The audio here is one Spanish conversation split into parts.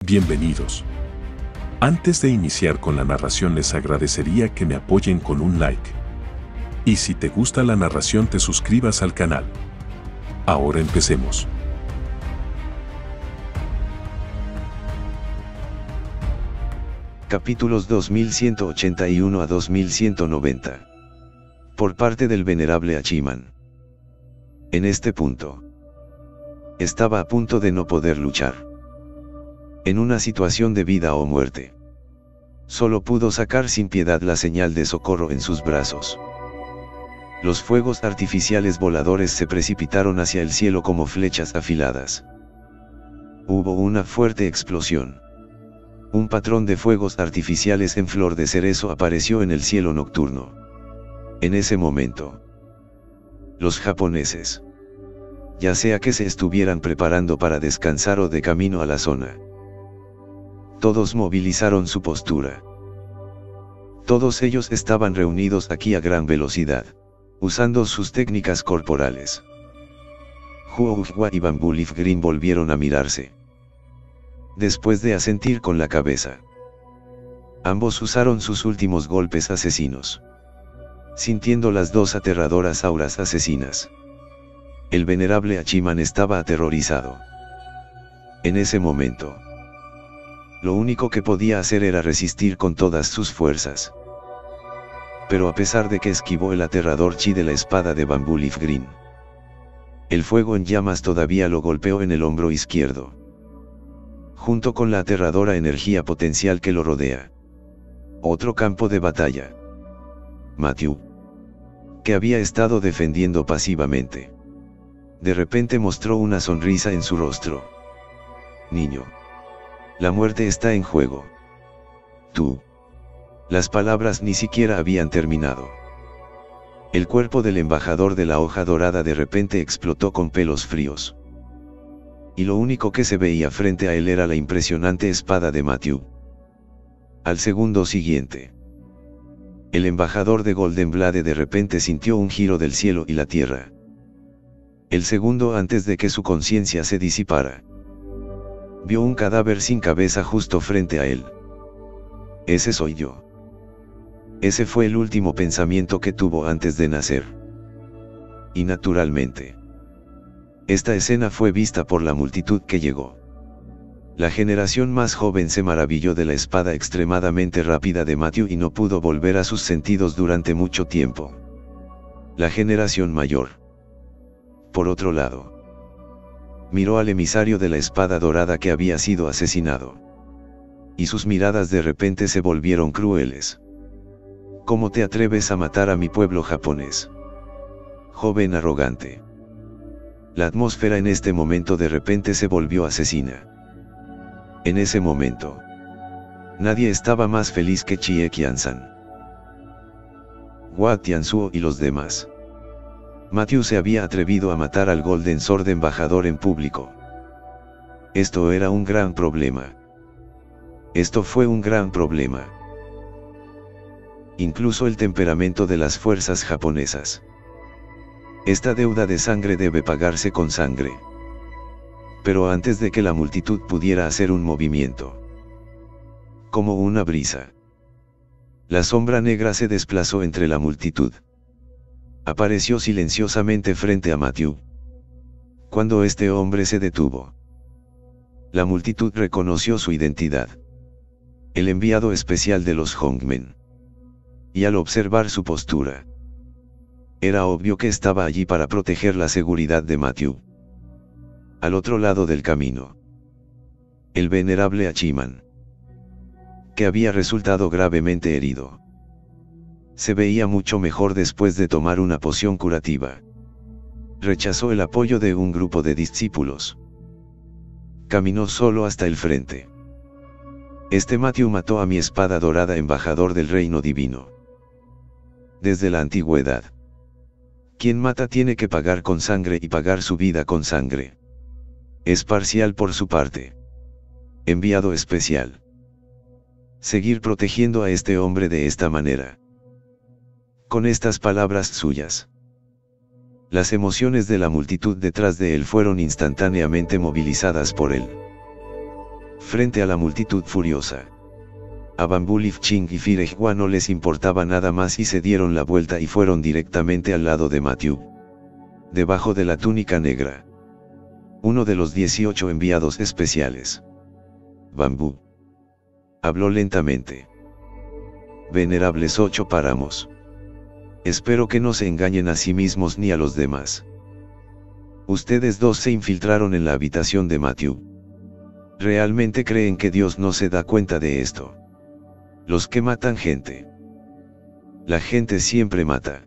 Bienvenidos. Antes de iniciar con la narración les agradecería que me apoyen con un like. Y si te gusta la narración te suscribas al canal. Ahora empecemos. Capítulos 2181 a 2190. Por parte del venerable Hachiman. En este punto, estaba a punto de no poder luchar. En una situación de vida o muerte. Solo pudo sacar sin piedad la señal de socorro en sus brazos. Los fuegos artificiales voladores se precipitaron hacia el cielo como flechas afiladas. Hubo una fuerte explosión. Un patrón de fuegos artificiales en flor de cerezo apareció en el cielo nocturno. En ese momento, los japoneses, ya sea que se estuvieran preparando para descansar o de camino a la zona, todos movilizaron su postura. Todos ellos estaban reunidos aquí a gran velocidad, usando sus técnicas corporales. Huohua y Bamboo Leaf Green volvieron a mirarse. Después de asentir con la cabeza, ambos usaron sus últimos golpes asesinos. Sintiendo las dos aterradoras auras asesinas, el venerable Hachiman estaba aterrorizado. En ese momento, lo único que podía hacer era resistir con todas sus fuerzas. Pero a pesar de que esquivó el aterrador chi de la espada de Bamboo Leaf Green, el fuego en llamas todavía lo golpeó en el hombro izquierdo, junto con la aterradora energía potencial que lo rodea. Otro campo de batalla. Matthew, que había estado defendiendo pasivamente, de repente mostró una sonrisa en su rostro. Niño. La muerte está en juego. Tú. Las palabras ni siquiera habían terminado. El cuerpo del embajador de la hoja dorada de repente explotó con pelos fríos. Y lo único que se veía frente a él era la impresionante espada de Matthew. Al segundo siguiente, el embajador de Golden Blade de repente sintió un giro del cielo y la tierra. El segundo antes de que su conciencia se disipara, vio un cadáver sin cabeza justo frente a él. Ese soy yo. Ese fue el último pensamiento que tuvo antes de nacer. Y naturalmente, esta escena fue vista por la multitud que llegó. La generación más joven se maravilló de la espada extremadamente rápida de Matthew y no pudo volver a sus sentidos durante mucho tiempo. La generación mayor, por otro lado, miró al emisario de la espada dorada que había sido asesinado. Y sus miradas de repente se volvieron crueles. ¿Cómo te atreves a matar a mi pueblo japonés? Joven arrogante. La atmósfera en este momento de repente se volvió asesina. En ese momento, nadie estaba más feliz que Chie Qianzan, Hua Tianzuo y los demás. Matthew se había atrevido a matar al Golden Sword embajador en público. Esto era un gran problema. Esto fue un gran problema. Incluso el temperamento de las fuerzas japonesas. Esta deuda de sangre debe pagarse con sangre. Pero antes de que la multitud pudiera hacer un movimiento, como una brisa, la sombra negra se desplazó entre la multitud. Apareció silenciosamente frente a Matthew. Cuando este hombre se detuvo, la multitud reconoció su identidad. El enviado especial de los Hongmen. Y al observar su postura, era obvio que estaba allí para proteger la seguridad de Matthew. Al otro lado del camino, el venerable Hachiman, que había resultado gravemente herido, se veía mucho mejor después de tomar una poción curativa. Rechazó el apoyo de un grupo de discípulos. Caminó solo hasta el frente. Este Matthew mató a mi espada dorada embajador del reino divino. Desde la antigüedad, quien mata tiene que pagar con sangre y pagar su vida con sangre. Es parcial por su parte. Enviado especial. Seguir protegiendo a este hombre de esta manera. Con estas palabras suyas, Las emociones de la multitud detrás de él fueron instantáneamente movilizadas por él. frente a la multitud furiosa. A Bamboo Leaf Ching y Firehua no les importaba nada más y se dieron la vuelta y fueron directamente al lado de Matthew. Debajo de la túnica negra. Uno de los 18 enviados especiales. Bamboo. Habló lentamente. Venerables 8 páramos. Espero que no se engañen a sí mismos ni a los demás. Ustedes dos se infiltraron en la habitación de Matthew. ¿Realmente creen que Dios no se da cuenta de esto? Los que matan gente. La gente siempre mata.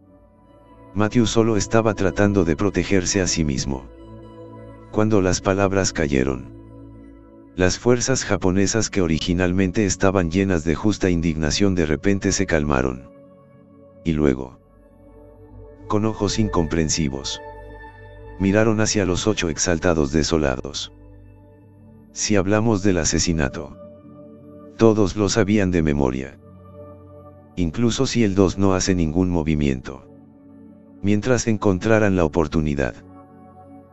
Matthew solo estaba tratando de protegerse a sí mismo. Cuando las palabras cayeron, las fuerzas japonesas que originalmente estaban llenas de justa indignación de repente se calmaron. Y luego, con ojos incomprensivos, miraron hacia los 8 exaltados desolados. Si hablamos del asesinato, todos lo sabían de memoria. Incluso si el 2 no hace ningún movimiento. Mientras encontraran la oportunidad,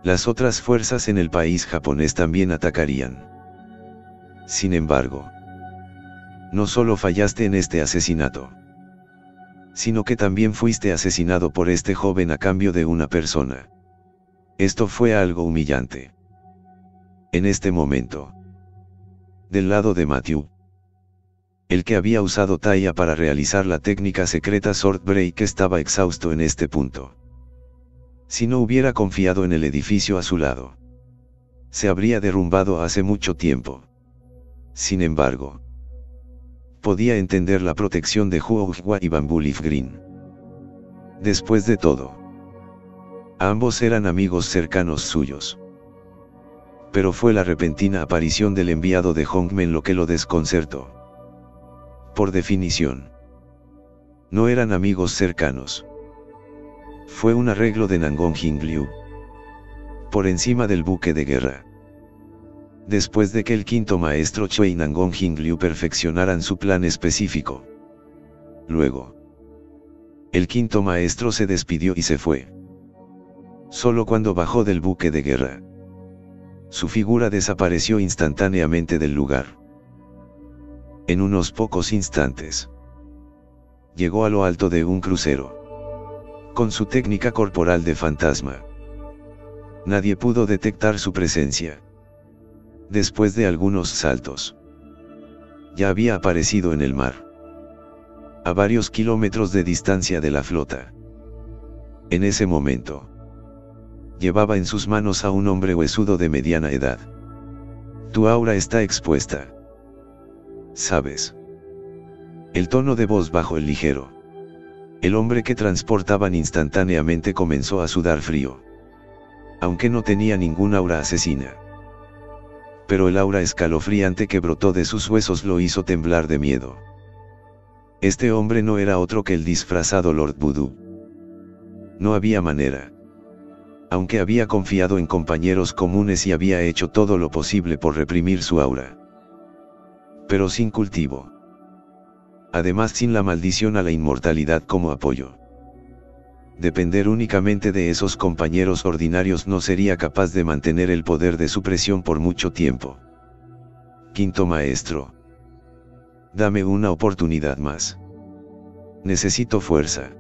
las otras fuerzas en el país japonés también atacarían. Sin embargo, no solo fallaste en este asesinato, sino que también fuiste asesinado por este joven a cambio de una persona. Esto fue algo humillante. En este momento, del lado de Matthew, el que había usado Taya para realizar la técnica secreta Sword Break estaba exhausto en este punto. Si no hubiera confiado en el edificio a su lado, se habría derrumbado hace mucho tiempo. Sin embargo, podía entender la protección de Huohua y Bamboo Leaf Green. Después de todo, ambos eran amigos cercanos suyos. Pero fue la repentina aparición del enviado de Hongmen lo que lo desconcertó. Por definición, no eran amigos cercanos. Fue un arreglo de Nangon Jingliu. Por encima del buque de guerra. Después de que el quinto maestro Chue y Nangon Jingliu perfeccionaran su plan específico. Luego, el quinto maestro se despidió y se fue. Solo cuando bajó del buque de guerra, su figura desapareció instantáneamente del lugar. En unos pocos instantes, llegó a lo alto de un crucero. Con su técnica corporal de fantasma, nadie pudo detectar su presencia. Después de algunos saltos, ya había aparecido en el mar, a varios kilómetros de distancia de la flota. En ese momento, llevaba en sus manos a un hombre huesudo de mediana edad. Tu aura está expuesta. ¿Sabes? El tono de voz bajó el ligero. El hombre que transportaban instantáneamente comenzó a sudar frío. Aunque no tenía ningún aura asesina. Pero el aura escalofriante que brotó de sus huesos lo hizo temblar de miedo. Este hombre no era otro que el disfrazado Lord Voodoo. No había manera. Aunque había confiado en compañeros comunes y había hecho todo lo posible por reprimir su aura. Pero sin cultivo. Además sin la maldición a la inmortalidad como apoyo. Depender únicamente de esos compañeros ordinarios no sería capaz de mantener el poder de supresión por mucho tiempo. Quinto maestro. Dame una oportunidad más. Necesito fuerza.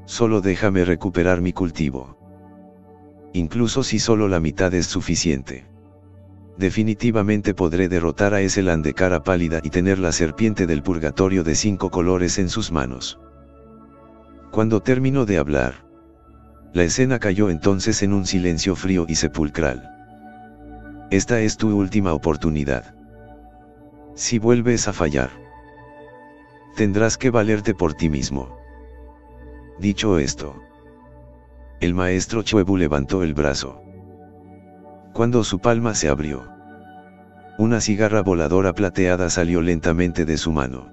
Solo déjame recuperar mi cultivo. Incluso si solo la mitad es suficiente. Definitivamente podré derrotar a ese Lan de cara pálida y tener la serpiente del purgatorio de 5 colores en sus manos. Cuando terminó de hablar, la escena cayó entonces en un silencio frío y sepulcral. Esta es tu última oportunidad. Si vuelves a fallar, tendrás que valerte por ti mismo. Dicho esto, el maestro Chuebu levantó el brazo. Cuando su palma se abrió, una cigarra voladora plateada salió lentamente de su mano.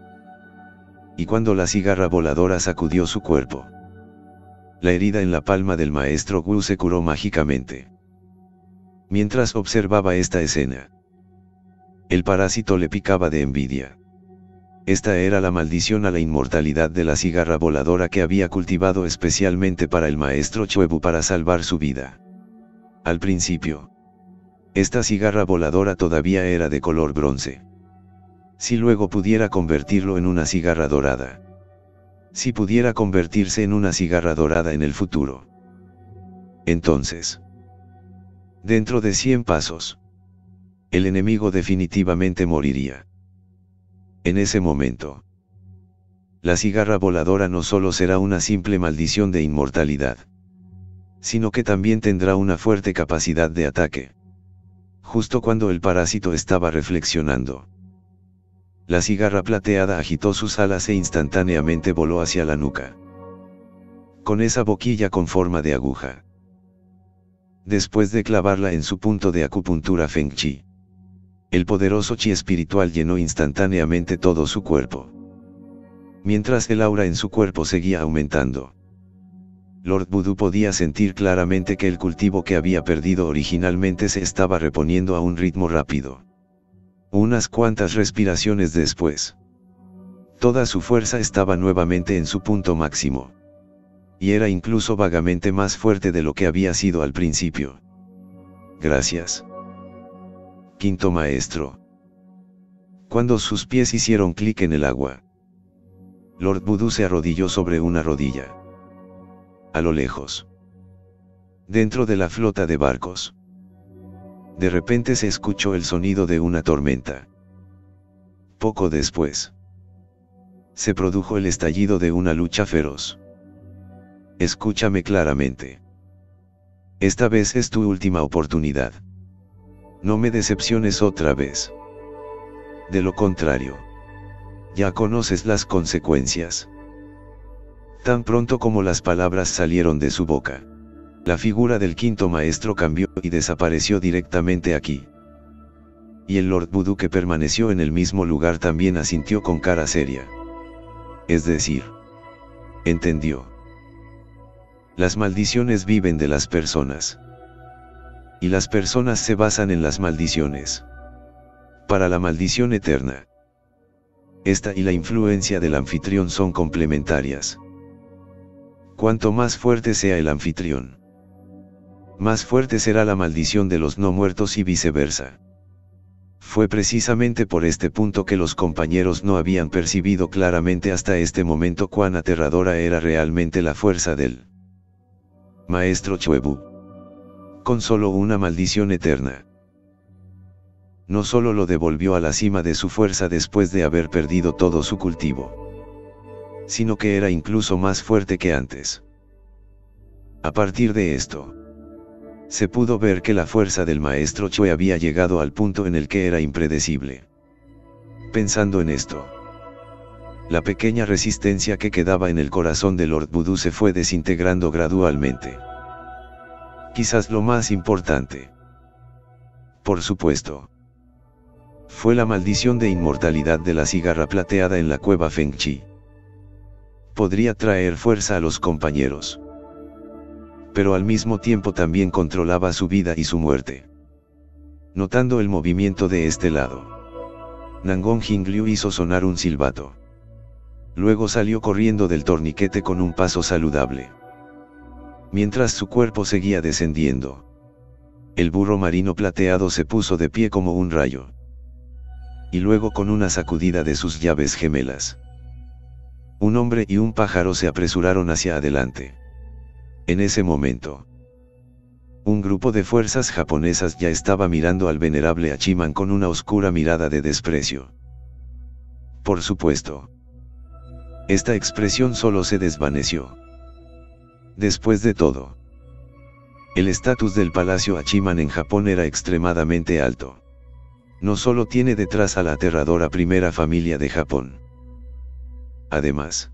Y cuando la cigarra voladora sacudió su cuerpo, la herida en la palma del maestro Wu se curó mágicamente. Mientras observaba esta escena, el parásito le picaba de envidia. Esta era la maldición a la inmortalidad de la cigarra voladora que había cultivado especialmente para el maestro Chuebu para salvar su vida. Al principio, Esta cigarra voladora todavía era de color bronce. Si luego pudiera convertirlo en una cigarra dorada. Si pudiera convertirse en una cigarra dorada en el futuro. Entonces, dentro de 100 pasos, el enemigo definitivamente moriría. En ese momento, la cigarra voladora no solo será una simple maldición de inmortalidad, sino que también tendrá una fuerte capacidad de ataque. Justo cuando el parásito estaba reflexionando, la cigarra plateada agitó sus alas e instantáneamente voló hacia la nuca, con esa boquilla con forma de aguja. Después de clavarla en su punto de acupuntura Feng Chi, el poderoso chi espiritual llenó instantáneamente todo su cuerpo. Mientras el aura en su cuerpo seguía aumentando, Lord Voodoo podía sentir claramente que el cultivo que había perdido originalmente se estaba reponiendo a un ritmo rápido. Unas cuantas respiraciones después, toda su fuerza estaba nuevamente en su punto máximo. Y era incluso vagamente más fuerte de lo que había sido al principio. Gracias. Quinto maestro. Cuando sus pies hicieron clic en el agua, Lord Voodoo se arrodilló sobre una rodilla. A lo lejos, dentro de la flota de barcos, de repente se escuchó el sonido de una tormenta. Poco después, se produjo el estallido de una lucha feroz. Escúchame claramente. Esta vez es tu última oportunidad. No me decepciones otra vez. De lo contrario, ya conoces las consecuencias. Tan pronto como las palabras salieron de su boca, la figura del quinto maestro cambió y desapareció directamente aquí. Y el Lord Voodoo, que permaneció en el mismo lugar, también asintió con cara seria. Es decir, entendió. Las maldiciones viven de las personas. Y las personas se basan en las maldiciones. Para la maldición eterna, esta y la influencia del anfitrión son complementarias. Cuanto más fuerte sea el anfitrión, más fuerte será la maldición de los no muertos y viceversa. Fue precisamente por este punto que los compañeros no habían percibido claramente hasta este momento cuán aterradora era realmente la fuerza del Maestro Chuebu. Con solo una maldición eterna, no solo lo devolvió a la cima de su fuerza después de haber perdido todo su cultivo, sino que era incluso más fuerte que antes. A partir de esto, se pudo ver que la fuerza del maestro Chue había llegado al punto en el que era impredecible. Pensando en esto, la pequeña resistencia que quedaba en el corazón de Lord Voodoo se fue desintegrando gradualmente. Quizás lo más importante, por supuesto, fue la maldición de inmortalidad de la cigarra plateada en la cueva Feng Chi. Podría traer fuerza a los compañeros, pero al mismo tiempo también controlaba su vida y su muerte. Notando el movimiento de este lado, Nangong Jingliu hizo sonar un silbato. Luego salió corriendo del torniquete con un paso saludable. Mientras su cuerpo seguía descendiendo, el burro marino plateado se puso de pie como un rayo. Y luego, con una sacudida de sus llaves gemelas, un hombre y un pájaro se apresuraron hacia adelante. En ese momento, un grupo de fuerzas japonesas ya estaba mirando al venerable Hachiman con una oscura mirada de desprecio. Por supuesto, esta expresión solo se desvaneció. Después de todo, el estatus del palacio Hachiman en Japón era extremadamente alto. No solo tiene detrás a la aterradora primera familia de Japón. Además,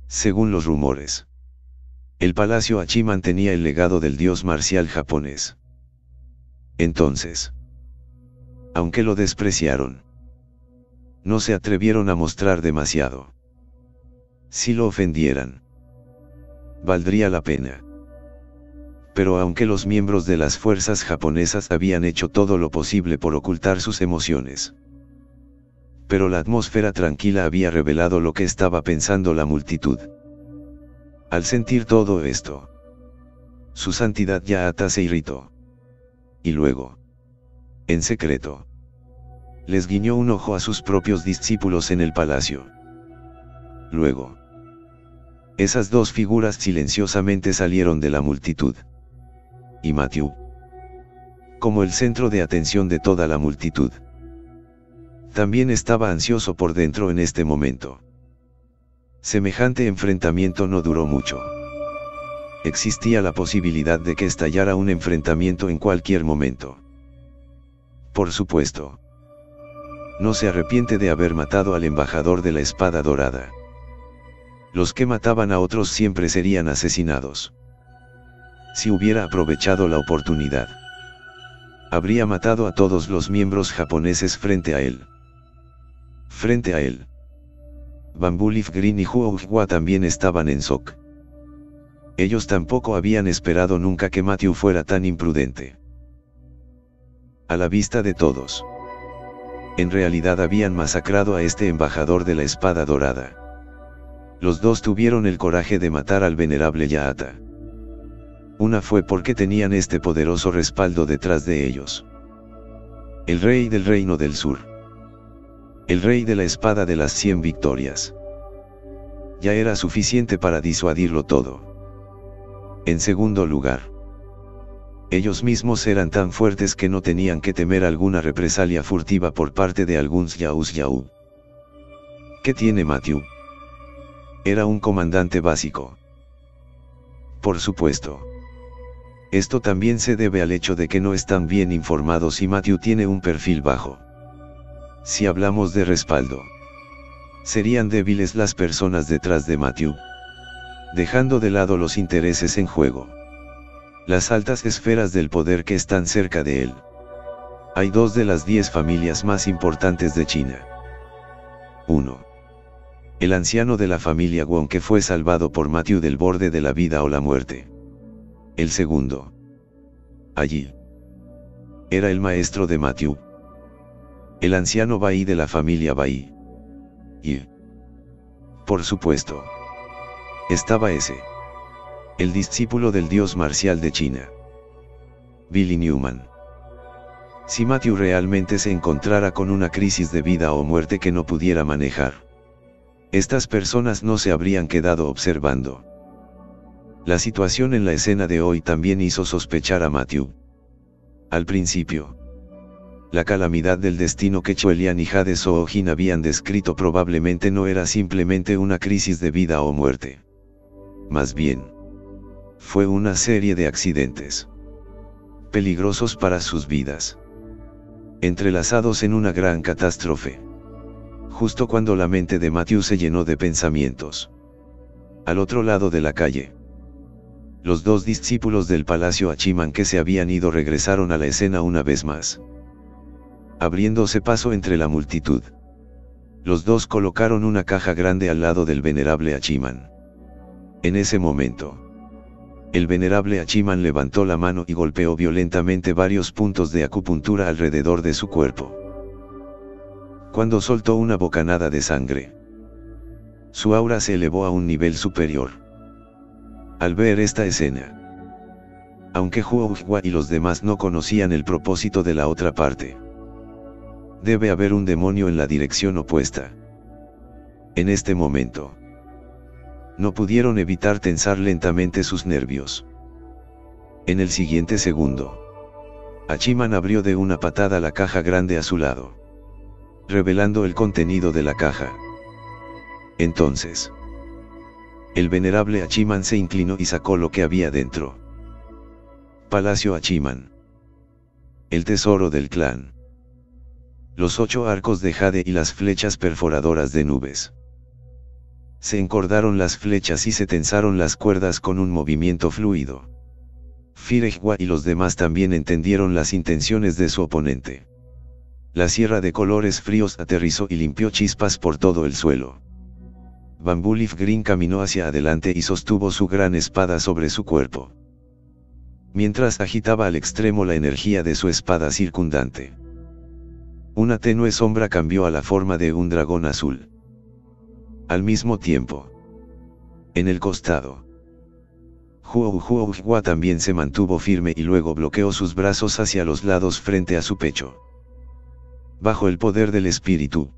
según los rumores, el palacio Hachiman tenía el legado del dios marcial japonés. Entonces, aunque lo despreciaron, no se atrevieron a mostrar demasiado. Si lo ofendieran, valdría la pena. Pero aunque los miembros de las fuerzas japonesas habían hecho todo lo posible por ocultar sus emociones, pero la atmósfera tranquila había revelado lo que estaba pensando la multitud. Al sentir todo esto, su santidad Yaata se irritó. Y luego, En secreto, les guiñó un ojo a sus propios discípulos en el palacio. Luego, esas dos figuras silenciosamente salieron de la multitud. Y Matthew, como el centro de atención de toda la multitud, también estaba ansioso por dentro en este momento. Semejante enfrentamiento no duró mucho. Existía la posibilidad de que estallara un enfrentamiento en cualquier momento. Por supuesto, no se arrepiente de haber matado al embajador de la espada dorada. Los que mataban a otros siempre serían asesinados. Si hubiera aprovechado la oportunidad, habría matado a todos los miembros japoneses frente a él. Frente a él, Bamboo Leaf Green y Huo Hua también estaban en shock. Ellos tampoco habían esperado nunca que Matthew fuera tan imprudente. A la vista de todos, en realidad habían masacrado a este embajador de la espada dorada. Los dos tuvieron el coraje de matar al venerable Yaata. Una fue porque tenían este poderoso respaldo detrás de ellos. El rey del Reino del Sur. El rey de la espada de las 100 victorias. Ya era suficiente para disuadirlo todo. En segundo lugar, ellos mismos eran tan fuertes que no tenían que temer alguna represalia furtiva por parte de algunos Yau. ¿Qué tiene Matthew? Era un comandante básico. Por supuesto. Esto también se debe al hecho de que no están bien informados y Matthew tiene un perfil bajo. Si hablamos de respaldo, serían débiles las personas detrás de Matthew, dejando de lado los intereses en juego. Las altas esferas del poder que están cerca de él. Hay dos de las 10 familias más importantes de China. 1. El anciano de la familia Wong que fue salvado por Matthew del borde de la vida o la muerte. El segundo. Allí. Era el maestro de Matthew. El anciano Bai de la familia Bai. Y, por supuesto, estaba ese, el discípulo del dios marcial de China, Billy Newman. Si Matthew realmente se encontrara con una crisis de vida o muerte que no pudiera manejar, estas personas no se habrían quedado observando. La situación en la escena de hoy también hizo sospechar a Matthew. Al principio, la calamidad del destino que Chuelian y Jade Soojin habían descrito probablemente no era simplemente una crisis de vida o muerte. Más bien, fue una serie de accidentes peligrosos para sus vidas, entrelazados en una gran catástrofe. Justo cuando la mente de Matthew se llenó de pensamientos. Al otro lado de la calle, los dos discípulos del palacio Hachiman que se habían ido regresaron a la escena una vez más. Abriéndose paso entre la multitud, los dos colocaron una caja grande al lado del venerable Hachiman. En ese momento, el venerable Hachiman levantó la mano y golpeó violentamente varios puntos de acupuntura alrededor de su cuerpo. Cuando soltó una bocanada de sangre, su aura se elevó a un nivel superior. Al ver esta escena, aunque Huo Hua y los demás no conocían el propósito de la otra parte, debe haber un demonio en la dirección opuesta. En este momento, no pudieron evitar tensar lentamente sus nervios. En el siguiente segundo, Hachiman abrió de una patada la caja grande a su lado, revelando el contenido de la caja. Entonces, el venerable Hachiman se inclinó y sacó lo que había dentro. Palacio Hachiman. El tesoro del clan. Los 8 arcos de jade y las flechas perforadoras de nubes. Se encordaron las flechas y se tensaron las cuerdas con un movimiento fluido. Firehua y los demás también entendieron las intenciones de su oponente. La sierra de colores fríos aterrizó y limpió chispas por todo el suelo. Bamboo Leaf Green caminó hacia adelante y sostuvo su gran espada sobre su cuerpo, mientras agitaba al extremo la energía de su espada circundante. Una tenue sombra cambió a la forma de un dragón azul. Al mismo tiempo, en el costado, Huohua también se mantuvo firme y luego bloqueó sus brazos hacia los lados frente a su pecho. Bajo el poder del espíritu,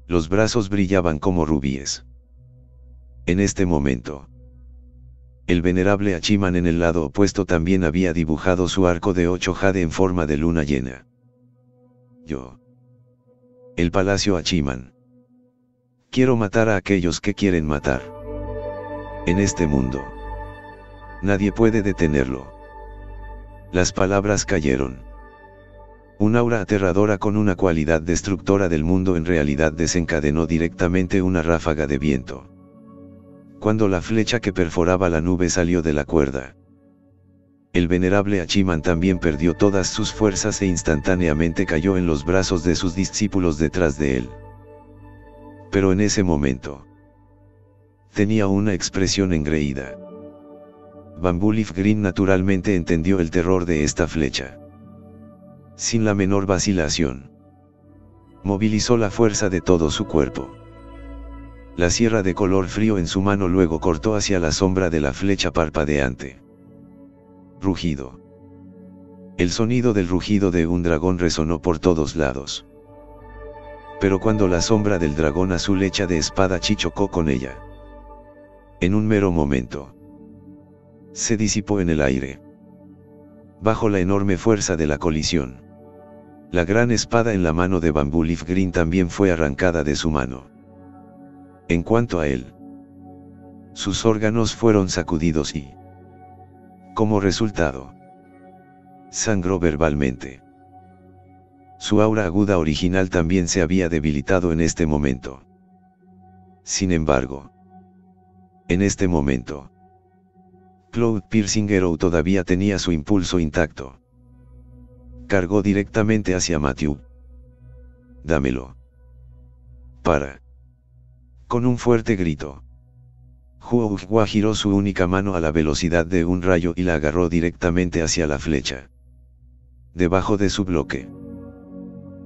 los brazos brillaban como rubíes. En este momento, el venerable Hachiman en el lado opuesto también había dibujado su arco de 8 jade en forma de luna llena. Yo. El palacio Hachiman. Quiero matar a aquellos que quieren matar. En este mundo, nadie puede detenerlo. Las palabras cayeron. Un aura aterradora con una cualidad destructora del mundo en realidad desencadenó directamente una ráfaga de viento. Cuando la flecha que perforaba la nube salió de la cuerda, el venerable Hachiman también perdió todas sus fuerzas e instantáneamente cayó en los brazos de sus discípulos detrás de él. Pero en ese momento, tenía una expresión engreída. Bamboo Leaf Green naturalmente entendió el terror de esta flecha. Sin la menor vacilación, movilizó la fuerza de todo su cuerpo. La sierra de color frío en su mano luego cortó hacia la sombra de la flecha parpadeante. Rugido. El sonido del rugido de un dragón resonó por todos lados. Pero cuando la sombra del dragón azul hecha de espadachí chocó con ella, en un mero momento, se disipó en el aire. Bajo la enorme fuerza de la colisión, la gran espada en la mano de Bamboo Leaf Green también fue arrancada de su mano. En cuanto a él, sus órganos fueron sacudidos y, como resultado, sangró verbalmente. Su aura aguda original también se había debilitado en este momento. Sin embargo, en este momento, Cloud Piercing Arrow todavía tenía su impulso intacto. Cargó directamente hacia Matthew. Dámelo. Para. Con un fuerte grito, Huohua giró su única mano a la velocidad de un rayo y la agarró directamente hacia la flecha. Debajo de su bloque,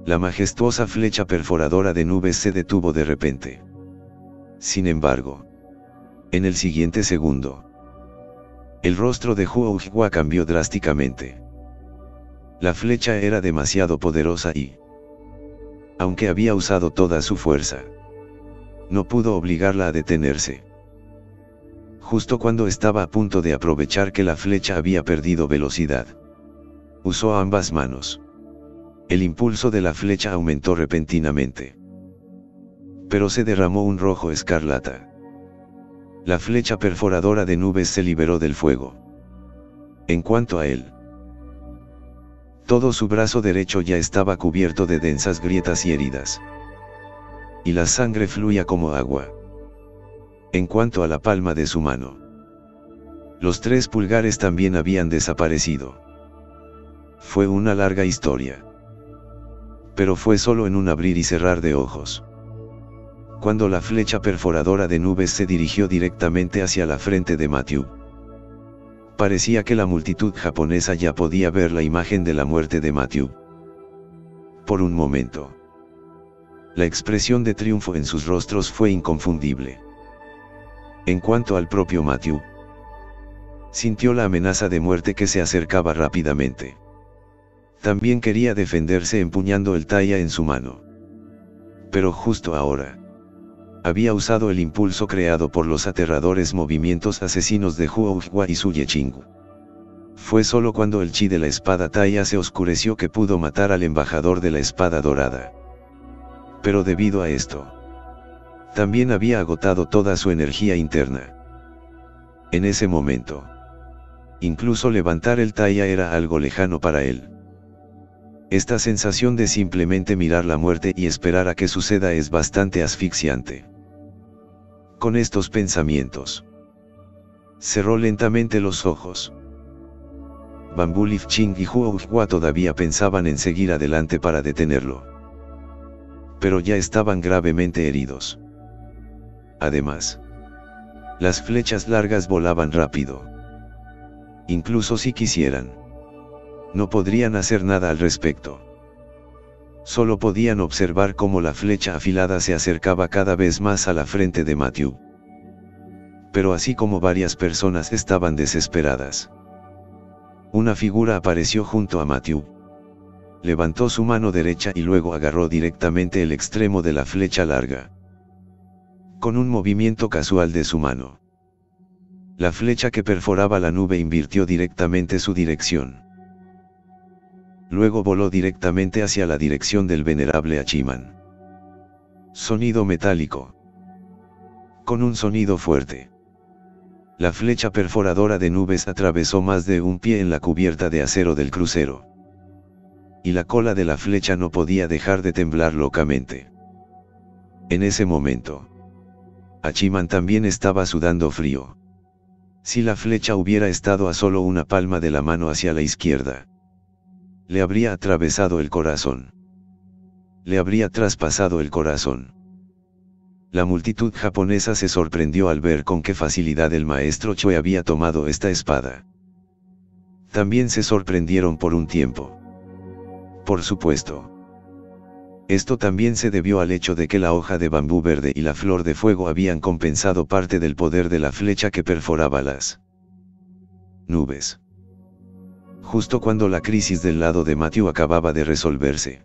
la majestuosa flecha perforadora de nubes se detuvo de repente. Sin embargo, en el siguiente segundo, el rostro de Huohua cambió drásticamente. La flecha era demasiado poderosa y, aunque había usado toda su fuerza, no pudo obligarla a detenerse. Justo cuando estaba a punto de aprovechar que la flecha había perdido velocidad, usó ambas manos. El impulso de la flecha aumentó repentinamente, pero se derramó un rojo escarlata. La flecha perforadora de nubes se liberó del fuego. En cuanto a él, todo su brazo derecho ya estaba cubierto de densas grietas y heridas, y la sangre fluía como agua. En cuanto a la palma de su mano, los 3 pulgares también habían desaparecido. Fue una larga historia, pero fue solo en un abrir y cerrar de ojos, cuando la flecha perforadora de nubes se dirigió directamente hacia la frente de Matthew. Parecía que la multitud japonesa ya podía ver la imagen de la muerte de Matthew. Por un momento, la expresión de triunfo en sus rostros fue inconfundible. En cuanto al propio Matthew, sintió la amenaza de muerte que se acercaba rápidamente. También quería defenderse empuñando el taya en su mano. Pero justo ahora, había usado el impulso creado por los aterradores movimientos asesinos de Huohua y Su Yechingu. Fue solo cuando el chi de la espada taya se oscureció que pudo matar al embajador de la espada dorada. Pero debido a esto, también había agotado toda su energía interna. En ese momento, incluso levantar el taya era algo lejano para él. Esta sensación de simplemente mirar la muerte y esperar a que suceda es bastante asfixiante. Con estos pensamientos, cerró lentamente los ojos. Bamboo Leaf Ching y Huohua todavía pensaban en seguir adelante para detenerlo, pero ya estaban gravemente heridos. Además, las flechas largas volaban rápido. Incluso si quisieran, no podrían hacer nada al respecto. Solo podían observar cómo la flecha afilada se acercaba cada vez más a la frente de Matthew. Pero así como varias personas estaban desesperadas, una figura apareció junto a Matthew. Levantó su mano derecha y luego agarró directamente el extremo de la flecha larga. Con un movimiento casual de su mano, la flecha que perforaba la nube invirtió directamente su dirección. Luego voló directamente hacia la dirección del venerable Hachiman. Sonido metálico. Con un sonido fuerte, la flecha perforadora de nubes atravesó más de un pie en la cubierta de acero del crucero. Y la cola de la flecha no podía dejar de temblar locamente. En ese momento, Hachiman también estaba sudando frío. Si la flecha hubiera estado a solo una palma de la mano hacia la izquierda, le habría atravesado el corazón. Le habría traspasado el corazón. La multitud japonesa se sorprendió al ver con qué facilidad el maestro Choi había tomado esta espada. También se sorprendieron por un tiempo. Por supuesto. Esto también se debió al hecho de que la hoja de bambú verde y la flor de fuego habían compensado parte del poder de la flecha que perforaba las nubes. Justo cuando la crisis del lado de Matthew acababa de resolverse,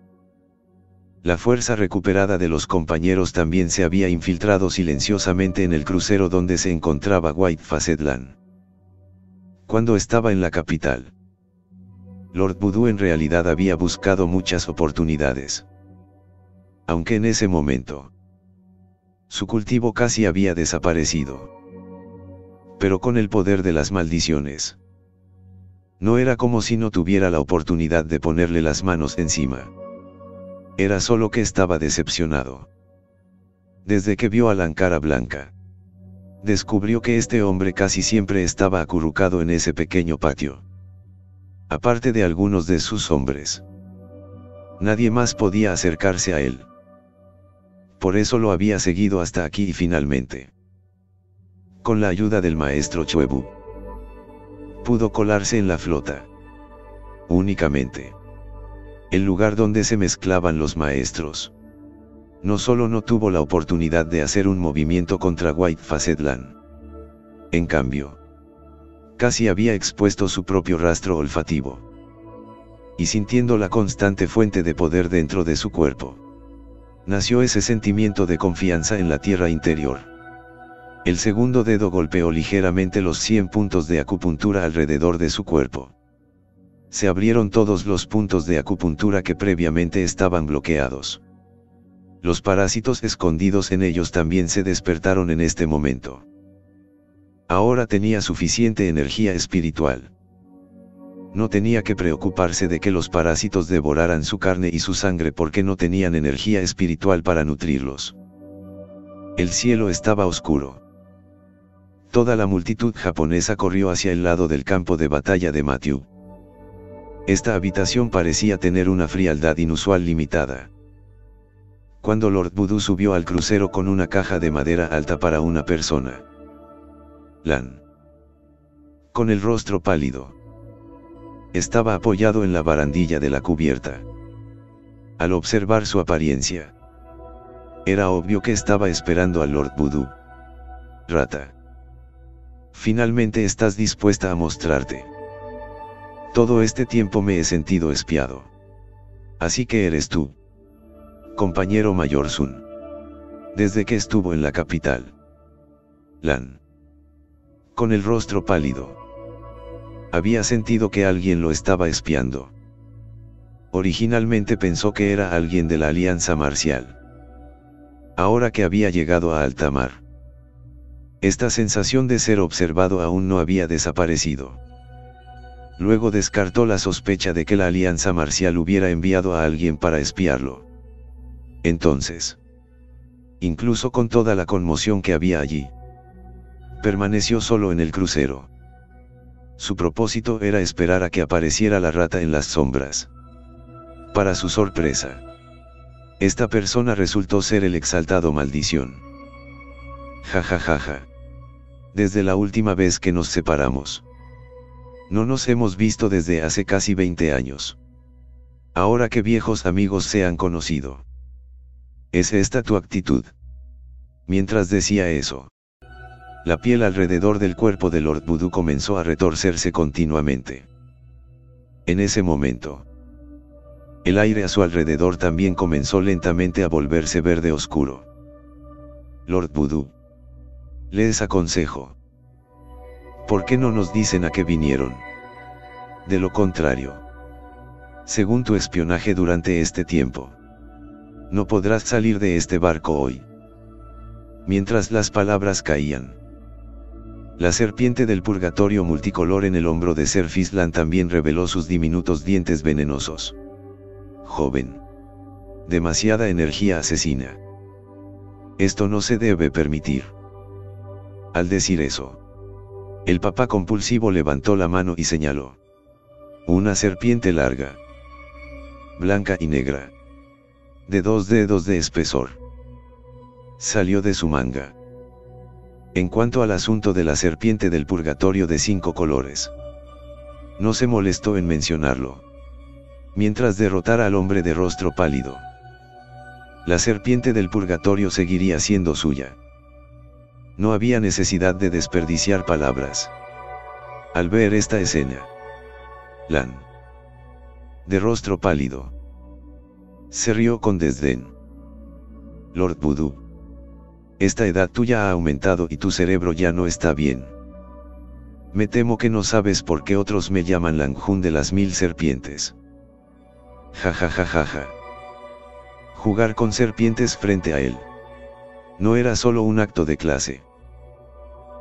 la fuerza recuperada de los compañeros también se había infiltrado silenciosamente en el crucero donde se encontraba White Faced Lan. Cuando estaba en la capital, Lord Voodoo en realidad había buscado muchas oportunidades. Aunque en ese momento, su cultivo casi había desaparecido. Pero con el poder de las maldiciones, no era como si no tuviera la oportunidad de ponerle las manos encima. Era solo que estaba decepcionado. Desde que vio a la Ankara Blanca, descubrió que este hombre casi siempre estaba acurrucado en ese pequeño patio. Aparte de algunos de sus hombres, nadie más podía acercarse a él. Por eso lo había seguido hasta aquí y finalmente, con la ayuda del maestro Choebu, pudo colarse en la flota. Únicamente, el lugar donde se mezclaban los maestros, no solo no tuvo la oportunidad de hacer un movimiento contra White Faced Lan. En cambio, casi había expuesto su propio rastro olfativo. Y sintiendo la constante fuente de poder dentro de su cuerpo, nació ese sentimiento de confianza en la tierra interior. El segundo dedo golpeó ligeramente los 100 puntos de acupuntura alrededor de su cuerpo. Se abrieron todos los puntos de acupuntura que previamente estaban bloqueados. Los parásitos escondidos en ellos también se despertaron en este momento. Ahora tenía suficiente energía espiritual. No tenía que preocuparse de que los parásitos devoraran su carne y su sangre porque no tenían energía espiritual para nutrirlos. El cielo estaba oscuro. Toda la multitud japonesa corrió hacia el lado del campo de batalla de Matthew. Esta habitación parecía tener una frialdad inusual limitada. Cuando Lord Voodoo subió al crucero con una caja de madera alta para una persona, Lan, con el rostro pálido, estaba apoyado en la barandilla de la cubierta. Al observar su apariencia, era obvio que estaba esperando al Lord Voodoo. Rata. Finalmente estás dispuesta a mostrarte. Todo este tiempo me he sentido espiado. Así que eres tú, compañero Mayor Sun. Desde que estuvo en la capital. Lan, con el rostro pálido, había sentido que alguien lo estaba espiando. Originalmente pensó que era alguien de la Alianza Marcial. Ahora que había llegado a alta mar, esta sensación de ser observado aún no había desaparecido. Luego descartó la sospecha de que la Alianza Marcial hubiera enviado a alguien para espiarlo. Entonces, incluso con toda la conmoción que había allí, permaneció solo en el crucero. Su propósito era esperar a que apareciera la rata en las sombras. Para su sorpresa, esta persona resultó ser el exaltado Maldición. Ja. Desde la última vez que nos separamos, no nos hemos visto desde hace casi 20 años. Ahora que viejos amigos se han conocido. ¿Es esta tu actitud? Mientras decía eso, La piel alrededor del cuerpo de Lord Voodoo comenzó a retorcerse continuamente. En ese momento, el aire a su alrededor también comenzó lentamente a volverse verde oscuro. Lord Voodoo, les aconsejo. ¿Por qué no nos dicen a qué vinieron? De lo contrario, según tu espionaje durante este tiempo, no podrás salir de este barco hoy. Mientras las palabras caían, la serpiente del purgatorio multicolor en el hombro de Sir Fislan también reveló sus diminutos dientes venenosos. Joven. Demasiada energía asesina. Esto no se debe permitir. Al decir eso, el papá compulsivo levantó la mano y señaló. Una serpiente larga, blanca y negra, de 2 dedos de espesor, salió de su manga. En cuanto al asunto de la serpiente del purgatorio de 5 colores, no se molestó en mencionarlo. Mientras derrotara al hombre de rostro pálido, la serpiente del purgatorio seguiría siendo suya. No había necesidad de desperdiciar palabras. Al ver esta escena, Lan, de rostro pálido, se rió con desdén. Lord Voodoo, esta edad tuya ha aumentado y tu cerebro ya no está bien. Me temo que no sabes por qué otros me llaman Lanjun de las 1000 serpientes. Ja. Jugar con serpientes frente a él no era solo un acto de clase.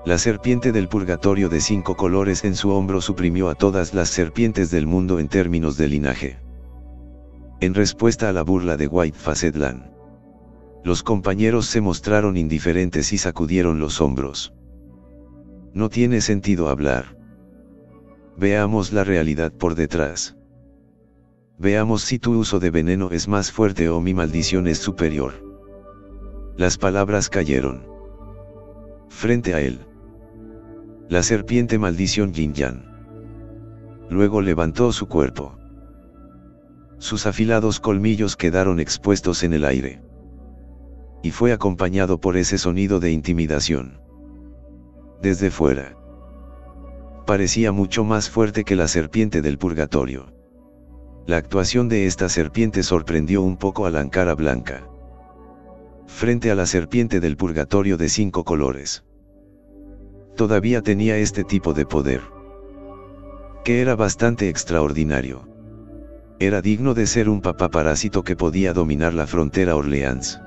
La serpiente del purgatorio de 5 colores en su hombro suprimió a todas las serpientes del mundo en términos de linaje. En respuesta a la burla de White-Faced Lan, los compañeros se mostraron indiferentes y sacudieron los hombros. No tiene sentido hablar. Veamos la realidad por detrás. Veamos si tu uso de veneno es más fuerte o mi maldición es superior. Las palabras cayeron frente a él. La serpiente maldición Yin Yang. Luego levantó su cuerpo. Sus afilados colmillos quedaron expuestos en el aire. Y fue acompañado por ese sonido de intimidación. Desde fuera, parecía mucho más fuerte que la serpiente del purgatorio. La actuación de esta serpiente sorprendió un poco a la Ankara blanca. Frente a la serpiente del purgatorio de 5 colores, todavía tenía este tipo de poder, que era bastante extraordinario. Era digno de ser un papá parásito que podía dominar la frontera Orleans.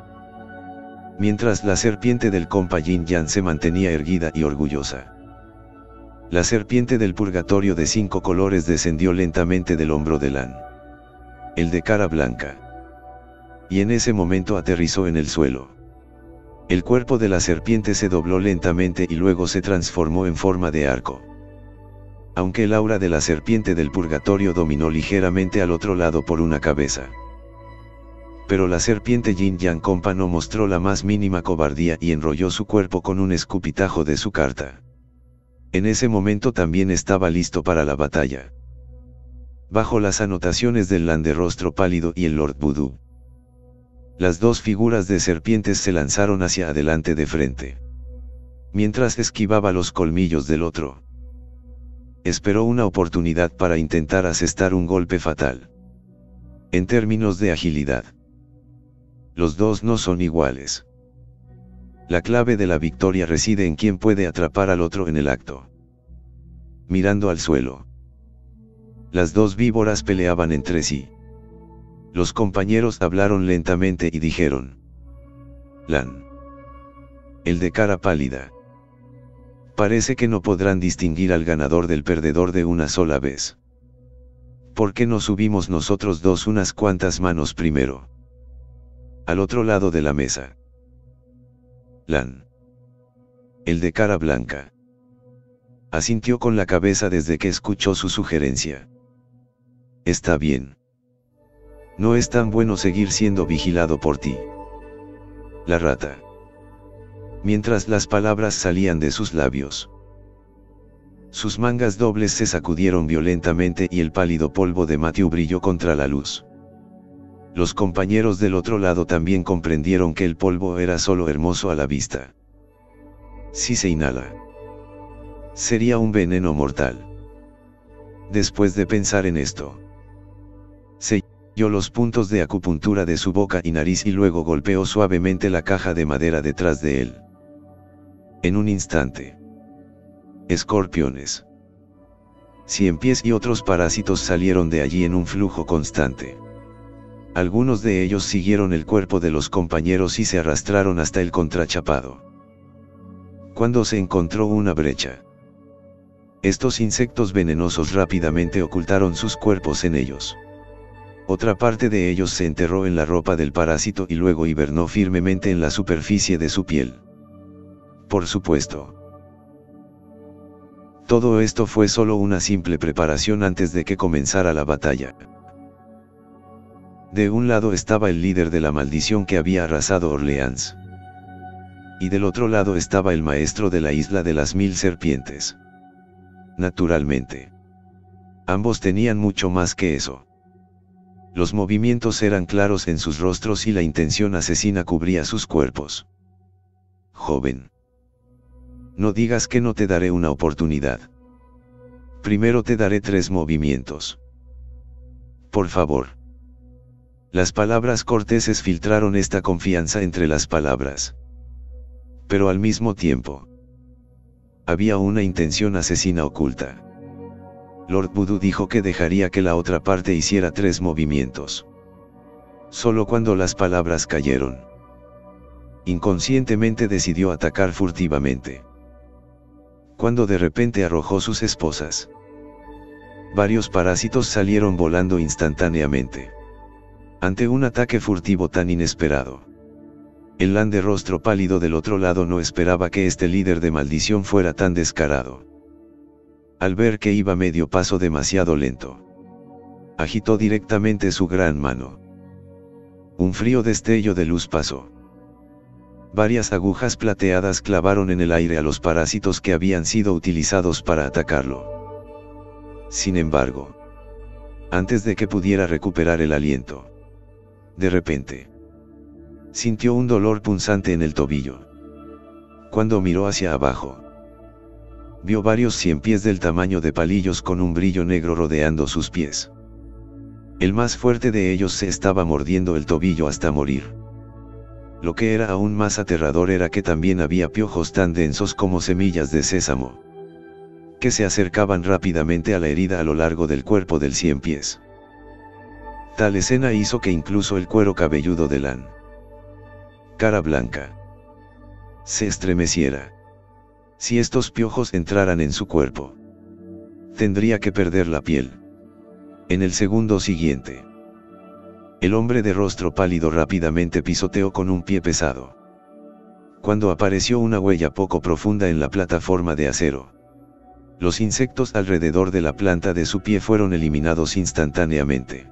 Mientras la serpiente del compa Yin Yang se mantenía erguida y orgullosa, la serpiente del purgatorio de 5 colores descendió lentamente del hombro de Lan, el de cara blanca, y en ese momento aterrizó en el suelo. El cuerpo de la serpiente se dobló lentamente y luego se transformó en forma de arco. Aunque el aura de la serpiente del purgatorio dominó ligeramente al otro lado por una cabeza. Pero la serpiente Yin Yang compa no mostró la más mínima cobardía y enrolló su cuerpo con un escupitajo de su carta. En ese momento también estaba listo para la batalla. Bajo las anotaciones del Lan de rostro pálido y el Lord Voodoo, las dos figuras de serpientes se lanzaron hacia adelante de frente. Mientras esquivaba los colmillos del otro, esperó una oportunidad para intentar asestar un golpe fatal. En términos de agilidad, los dos no son iguales. La clave de la victoria reside en quien puede atrapar al otro en el acto. Mirando al suelo, las dos víboras peleaban entre sí. Los compañeros hablaron lentamente y dijeron: Lan, el de cara pálida. Parece que no podrán distinguir al ganador del perdedor de una sola vez. ¿Por qué no subimos nosotros dos unas cuantas manos primero? Al otro lado de la mesa, Lan, el de cara blanca, asintió con la cabeza desde que escuchó su sugerencia. Está bien. No es tan bueno seguir siendo vigilado por ti. La rata. Mientras las palabras salían de sus labios, sus mangas dobles se sacudieron violentamente y el pálido polvo de Matthew brilló contra la luz. Los compañeros del otro lado también comprendieron que el polvo era solo hermoso a la vista. Si se inhala, sería un veneno mortal. Después de pensar en esto, selló los puntos de acupuntura de su boca y nariz y luego golpeó suavemente la caja de madera detrás de él. En un instante, escorpiones, ciempiés y otros parásitos salieron de allí en un flujo constante. Algunos de ellos siguieron el cuerpo de los compañeros y se arrastraron hasta el contrachapado. Cuando se encontró una brecha, estos insectos venenosos rápidamente ocultaron sus cuerpos en ellos. Otra parte de ellos se enterró en la ropa del parásito y luego hibernó firmemente en la superficie de su piel. Por supuesto, todo esto fue solo una simple preparación antes de que comenzara la batalla. De un lado estaba el líder de la maldición que había arrasado Orleans. Y del otro lado estaba el maestro de la isla de las 1000 serpientes. Naturalmente, ambos tenían mucho más que eso. Los movimientos eran claros en sus rostros y la intención asesina cubría sus cuerpos. Joven, no digas que no te daré una oportunidad. Primero te daré 3 movimientos. Por favor. Las palabras corteses filtraron esta confianza entre las palabras. Pero al mismo tiempo, había una intención asesina oculta. Lord Voodoo dijo que dejaría que la otra parte hiciera 3 movimientos. Solo cuando las palabras cayeron, inconscientemente decidió atacar furtivamente. Cuando de repente arrojó sus esposas, varios parásitos salieron volando instantáneamente. Ante un ataque furtivo tan inesperado, el Lan de rostro pálido del otro lado no esperaba que este líder de maldición fuera tan descarado. Al ver que iba medio paso demasiado lento, agitó directamente su gran mano. Un frío destello de luz pasó. Varias agujas plateadas clavaron en el aire a los parásitos que habían sido utilizados para atacarlo. Sin embargo, antes de que pudiera recuperar el aliento, de repente, sintió un dolor punzante en el tobillo. Cuando miró hacia abajo, vio varios ciempiés del tamaño de palillos con un brillo negro rodeando sus pies. El más fuerte de ellos se estaba mordiendo el tobillo hasta morir. Lo que era aún más aterrador era que también había piojos tan densos como semillas de sésamo, que se acercaban rápidamente a la herida a lo largo del cuerpo del ciempiés. Tal escena hizo que incluso el cuero cabelludo de Lan, Cara Blanca, se estremeciera. Si estos piojos entraran en su cuerpo, tendría que perder la piel. En el segundo siguiente, el hombre de rostro pálido rápidamente pisoteó con un pie pesado. Cuando apareció una huella poco profunda en la plataforma de acero, los insectos alrededor de la planta de su pie fueron eliminados instantáneamente.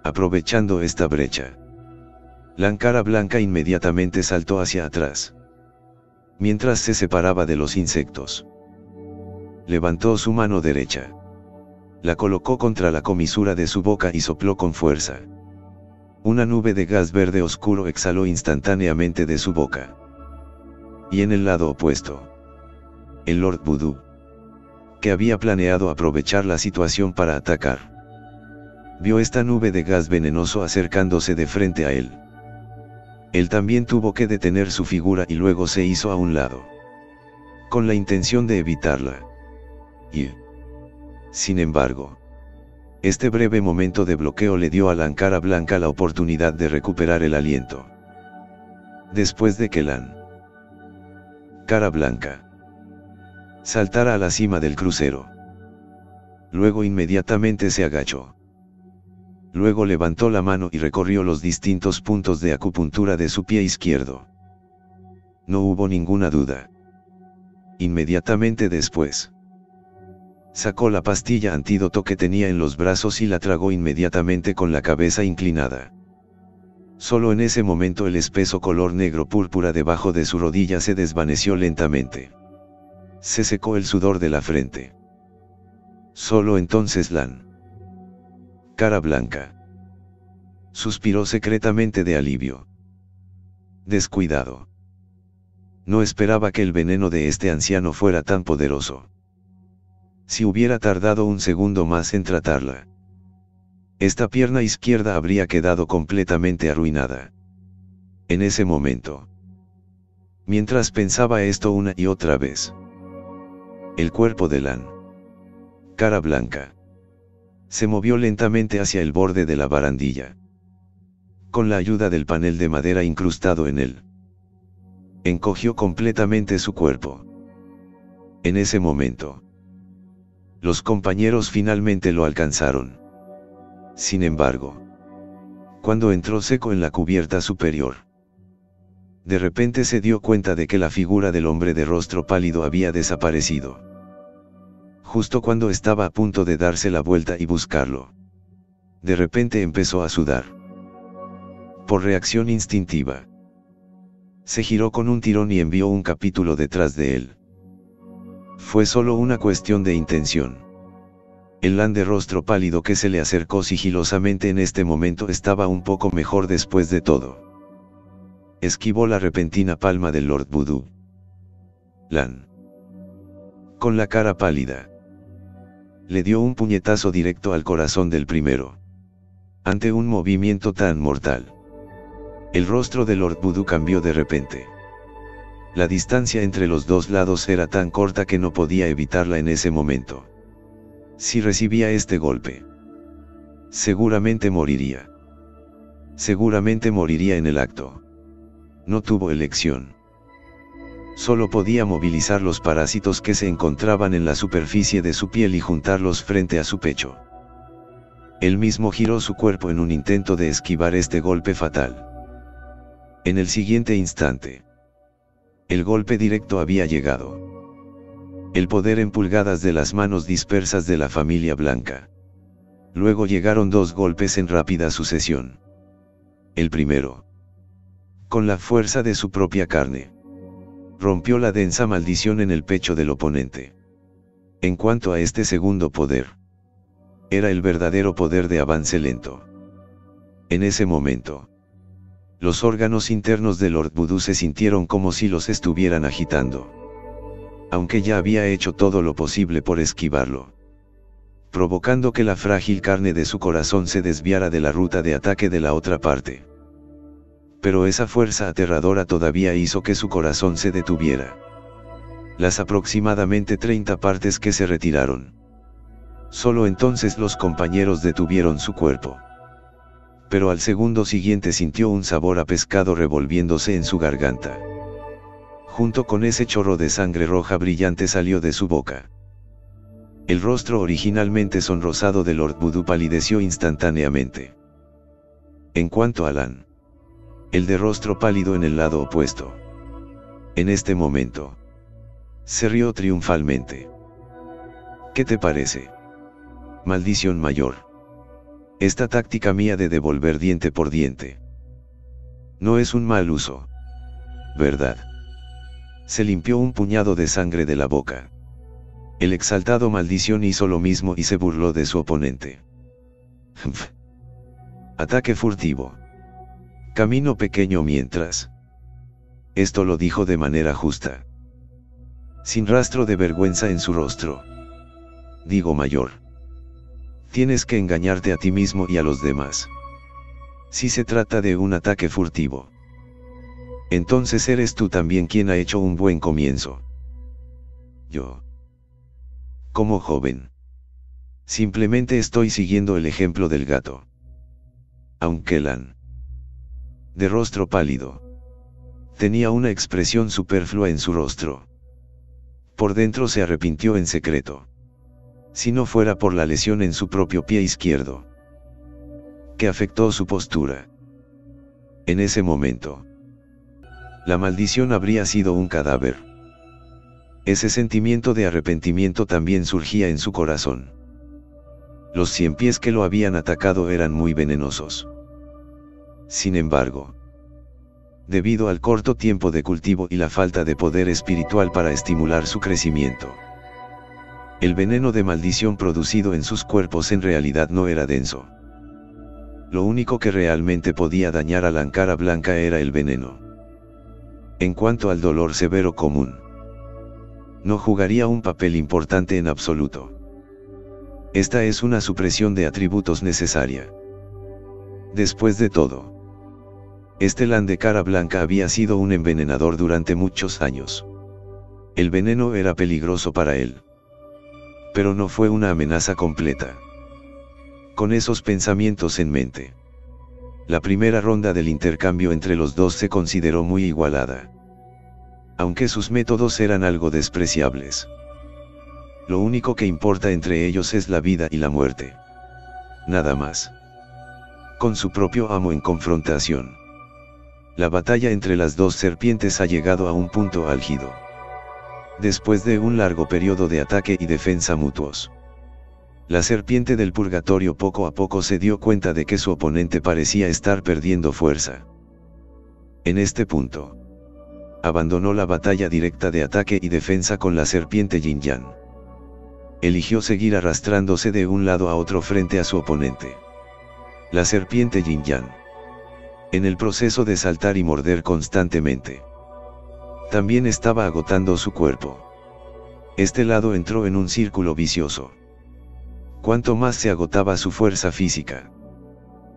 Aprovechando esta brecha, la Cara Blanca inmediatamente saltó hacia atrás. Mientras se separaba de los insectos, levantó su mano derecha, la colocó contra la comisura de su boca y sopló con fuerza. Una nube de gas verde oscuro exhaló instantáneamente de su boca. Y en el lado opuesto, el Lord Voodoo, que había planeado aprovechar la situación para atacar, vio esta nube de gas venenoso acercándose de frente a él. Él también tuvo que detener su figura y luego se hizo a un lado, con la intención de evitarla. Y, sin embargo, este breve momento de bloqueo le dio a la Cara Blanca la oportunidad de recuperar el aliento. Después de que la Cara Blanca saltara a la cima del crucero, luego inmediatamente se agachó. Luego levantó la mano y recorrió los distintos puntos de acupuntura de su pie izquierdo. No hubo ninguna duda. Inmediatamente después, sacó la pastilla antídoto que tenía en los brazos y la tragó inmediatamente con la cabeza inclinada. Solo en ese momento el espeso color negro púrpura debajo de su rodilla se desvaneció lentamente. Se secó el sudor de la frente. Solo entonces la Cara Blanca suspiró secretamente de alivio. Descuidado. No esperaba que el veneno de este anciano fuera tan poderoso. Si hubiera tardado un segundo más en tratarla, esta pierna izquierda habría quedado completamente arruinada. En ese momento, mientras pensaba esto una y otra vez, el cuerpo de Lan, cara blanca, se movió lentamente hacia el borde de la barandilla. Con la ayuda del panel de madera incrustado en él, encogió completamente su cuerpo. En ese momento, los compañeros finalmente lo alcanzaron. Sin embargo, cuando entró seco en la cubierta superior, de repente se dio cuenta de que la figura del hombre de rostro pálido había desaparecido. Justo cuando estaba a punto de darse la vuelta y buscarlo, de repente empezó a sudar. Por reacción instintiva, se giró con un tirón y envió un capítulo detrás de él. Fue solo una cuestión de intención. El Lan de rostro pálido que se le acercó sigilosamente en este momento estaba un poco mejor después de todo. Esquivó la repentina palma del Lord Voodoo. Lan, con la cara pálida, le dio un puñetazo directo al corazón del primero. Ante un movimiento tan mortal, el rostro de Lord Voodoo cambió de repente. La distancia entre los dos lados era tan corta que no podía evitarla en ese momento. Si recibía este golpe, seguramente moriría. Seguramente moriría en el acto. No tuvo elección. Solo podía movilizar los parásitos que se encontraban en la superficie de su piel y juntarlos frente a su pecho. Él mismo giró su cuerpo en un intento de esquivar este golpe fatal. En el siguiente instante, el golpe directo había llegado. El poder en pulgadas de las manos dispersas de la familia blanca. Luego llegaron dos golpes en rápida sucesión. El primero, con la fuerza de su propia carne, rompió la densa maldición en el pecho del oponente. En cuanto a este segundo poder, era el verdadero poder de avance lento. En ese momento, los órganos internos de Lord Voodoo se sintieron como si los estuvieran agitando. Aunque ya había hecho todo lo posible por esquivarlo, provocando que la frágil carne de su corazón se desviara de la ruta de ataque de la otra parte. Pero esa fuerza aterradora todavía hizo que su corazón se detuviera. Las aproximadamente 30 partes que se retiraron. Solo entonces los compañeros detuvieron su cuerpo. Pero al segundo siguiente sintió un sabor a pescado revolviéndose en su garganta. Junto con ese chorro de sangre roja brillante salió de su boca. El rostro originalmente sonrosado de Lord Voodoo palideció instantáneamente. En cuanto a Lan, el de rostro pálido en el lado opuesto, en este momento, se rió triunfalmente. ¿Qué te parece? Maldición mayor. Esta táctica mía de devolver diente por diente no es un mal uso, ¿verdad? Se limpió un puñado de sangre de la boca. El exaltado maldición hizo lo mismo y se burló de su oponente. Ataque furtivo. Camino pequeño mientras. Esto lo dijo de manera justa, sin rastro de vergüenza en su rostro. Digo mayor. Tienes que engañarte a ti mismo y a los demás. Si se trata de un ataque furtivo, entonces eres tú también quien ha hecho un buen comienzo. Yo, como joven, simplemente estoy siguiendo el ejemplo del gato. Aunque Lan, de rostro pálido, tenía una expresión superflua en su rostro. Por dentro se arrepintió en secreto. Si no fuera por la lesión en su propio pie izquierdo, que afectó su postura. En ese momento, la maldición habría sido un cadáver. Ese sentimiento de arrepentimiento también surgía en su corazón. Los 100 pies que lo habían atacado eran muy venenosos. Sin embargo, debido al corto tiempo de cultivo y la falta de poder espiritual para estimular su crecimiento, el veneno de maldición producido en sus cuerpos en realidad no era denso. Lo único que realmente podía dañar a la cara blanca era el veneno. En cuanto al dolor severo común, no jugaría un papel importante en absoluto. Esta es una supresión de atributos necesaria. Después de todo, Stellan de Cara Blanca había sido un envenenador durante muchos años. El veneno era peligroso para él, pero no fue una amenaza completa. Con esos pensamientos en mente, la primera ronda del intercambio entre los dos se consideró muy igualada, aunque sus métodos eran algo despreciables. Lo único que importa entre ellos es la vida y la muerte. Nada más. Con su propio amo en confrontación, la batalla entre las dos serpientes ha llegado a un punto álgido. Después de un largo periodo de ataque y defensa mutuos, la serpiente del purgatorio poco a poco se dio cuenta de que su oponente parecía estar perdiendo fuerza. En este punto, abandonó la batalla directa de ataque y defensa con la serpiente Yin Yang. Eligió seguir arrastrándose de un lado a otro frente a su oponente, la serpiente Yin Yang, en el proceso de saltar y morder constantemente. También estaba agotando su cuerpo. Este lado entró en un círculo vicioso. Cuanto más se agotaba su fuerza física,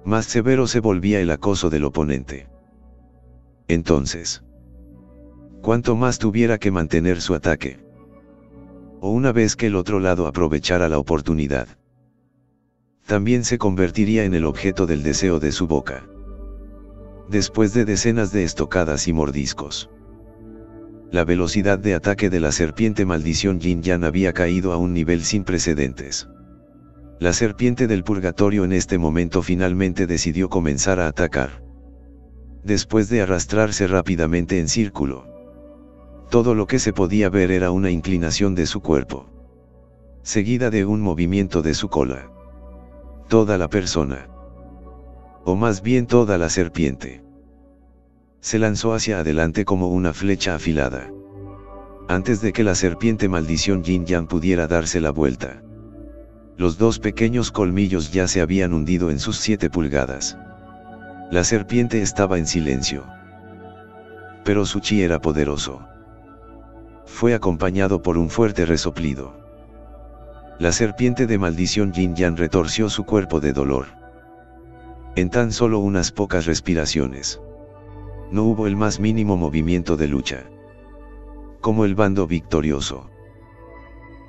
más severo se volvía el acoso del oponente. Entonces, cuanto más tuviera que mantener su ataque, o una vez que el otro lado aprovechara la oportunidad, también se convertiría en el objeto del deseo de su boca. Después de decenas de estocadas y mordiscos, la velocidad de ataque de la serpiente maldición Yin Yang había caído a un nivel sin precedentes. La serpiente del purgatorio en este momento finalmente decidió comenzar a atacar. Después de arrastrarse rápidamente en círculo, todo lo que se podía ver era una inclinación de su cuerpo, seguida de un movimiento de su cola. Toda la persona, o más bien toda la serpiente, se lanzó hacia adelante como una flecha afilada. Antes de que la serpiente maldición Yin Yang pudiera darse la vuelta, los dos pequeños colmillos ya se habían hundido en sus 7 pulgadas. La serpiente estaba en silencio, pero su chi era poderoso. Fue acompañado por un fuerte resoplido. La serpiente de maldición Yin Yang retorció su cuerpo de dolor. En tan solo unas pocas respiraciones, no hubo el más mínimo movimiento de lucha. Como el bando victorioso,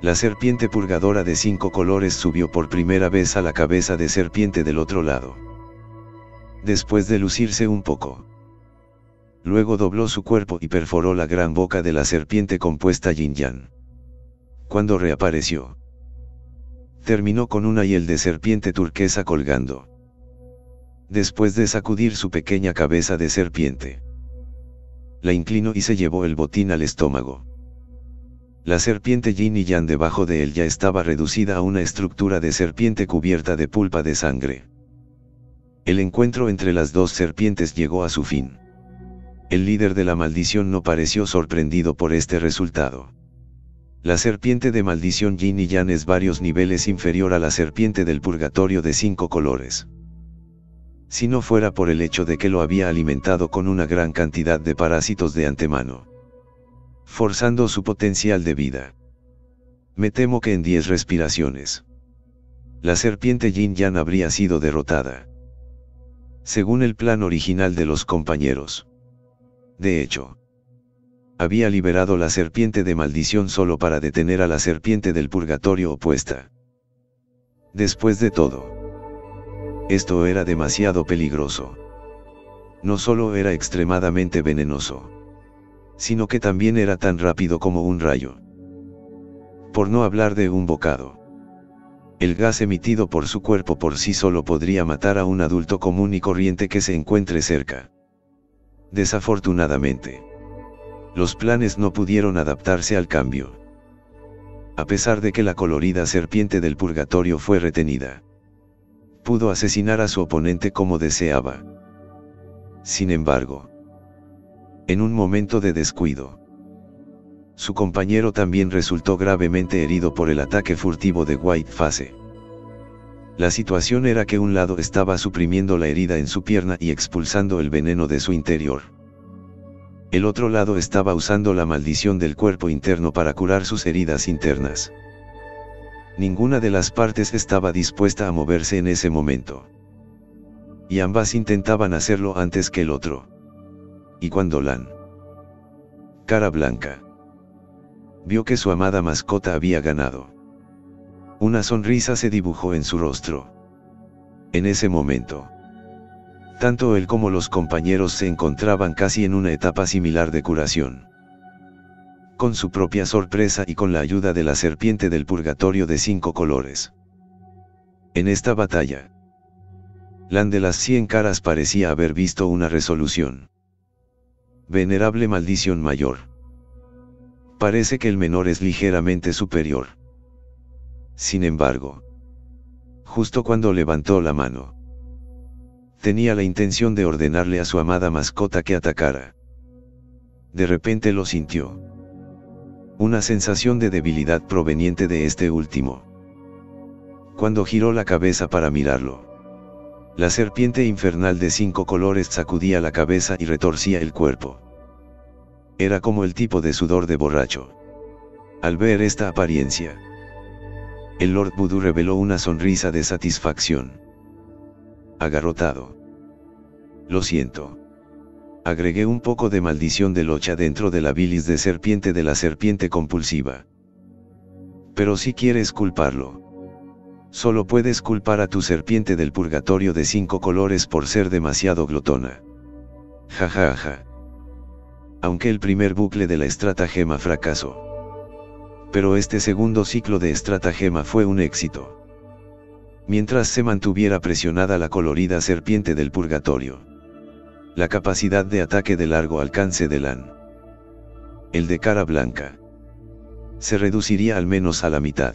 la serpiente purgadora de 5 colores subió por primera vez a la cabeza de serpiente del otro lado. Después de lucirse un poco, luego dobló su cuerpo y perforó la gran boca de la serpiente compuesta Yin Yang. Cuando reapareció, terminó con una hiel de serpiente turquesa colgando. Después de sacudir su pequeña cabeza de serpiente, la inclinó y se llevó el botín al estómago. La serpiente Yin y Yang debajo de él ya estaba reducida a una estructura de serpiente cubierta de pulpa de sangre. El encuentro entre las dos serpientes llegó a su fin. El líder de la maldición no pareció sorprendido por este resultado. La serpiente de maldición Yin y Yang es varios niveles inferior a la serpiente del purgatorio de 5 colores. Si no fuera por el hecho de que lo había alimentado con una gran cantidad de parásitos de antemano, forzando su potencial de vida, me temo que en 10 respiraciones, la serpiente Yin Yang habría sido derrotada, según el plan original de los compañeros. De hecho, había liberado la serpiente de maldición solo para detener a la serpiente del purgatorio opuesta. Después de todo, esto era demasiado peligroso. No solo era extremadamente venenoso, sino que también era tan rápido como un rayo. Por no hablar de un bocado. El gas emitido por su cuerpo por sí solo podría matar a un adulto común y corriente que se encuentre cerca. Desafortunadamente, los planes no pudieron adaptarse al cambio. A pesar de que la colorida serpiente del purgatorio fue retenida, pudo asesinar a su oponente como deseaba. Sin embargo, en un momento de descuido, su compañero también resultó gravemente herido por el ataque furtivo de Whiteface. La situación era que un lado estaba suprimiendo la herida en su pierna y expulsando el veneno de su interior. El otro lado estaba usando la maldición del cuerpo interno para curar sus heridas internas. Ninguna de las partes estaba dispuesta a moverse en ese momento. Y ambas intentaban hacerlo antes que el otro. Y cuando Lan Cara Blanca vio que su amada mascota había ganado, una sonrisa se dibujó en su rostro. En ese momento, tanto él como los compañeros se encontraban casi en una etapa similar de curación. Con su propia sorpresa y con la ayuda de la serpiente del purgatorio de 5 colores. En esta batalla, Lan de las 100 caras parecía haber visto una resolución. Venerable maldición mayor. Parece que el menor es ligeramente superior. Sin embargo, justo cuando levantó la mano, tenía la intención de ordenarle a su amada mascota que atacara. De repente lo sintió. Una sensación de debilidad proveniente de este último. Cuando giró la cabeza para mirarlo, la serpiente infernal de 5 colores sacudía la cabeza y retorcía el cuerpo. Era como el tipo de sudor de borracho. Al ver esta apariencia, el Lord Voodoo reveló una sonrisa de satisfacción. Agarrotado. Lo siento. Agregué un poco de maldición de locha dentro de la bilis de serpiente de la serpiente compulsiva. Pero si quieres culparlo, solo puedes culpar a tu serpiente del purgatorio de 5 colores por ser demasiado glotona. Jajaja. Aunque el primer bucle de la estratagema fracasó, pero este segundo ciclo de estratagema fue un éxito. Mientras se mantuviera presionada la colorida serpiente del purgatorio, la capacidad de ataque de largo alcance de Lan, el de Cara Blanca, se reduciría al menos a la mitad.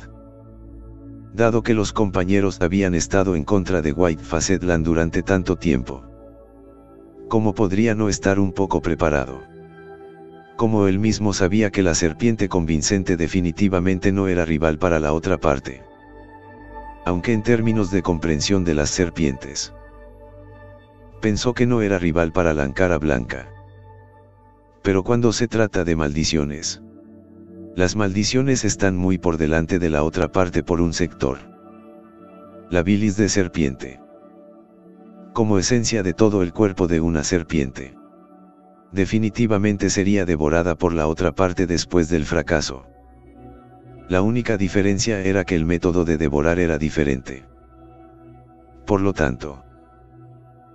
Dado que los compañeros habían estado en contra de White Faced Lan durante tanto tiempo, ¿cómo podría no estar un poco preparado? Como él mismo sabía que la serpiente convincente definitivamente no era rival para la otra parte. Aunque en términos de comprensión de las serpientes, pensó que no era rival para la Cara Blanca. Pero cuando se trata de maldiciones, las maldiciones están muy por delante de la otra parte por un sector. La bilis de serpiente, como esencia de todo el cuerpo de una serpiente, definitivamente sería devorada por la otra parte después del fracaso. La única diferencia era que el método de devorar era diferente. Por lo tanto,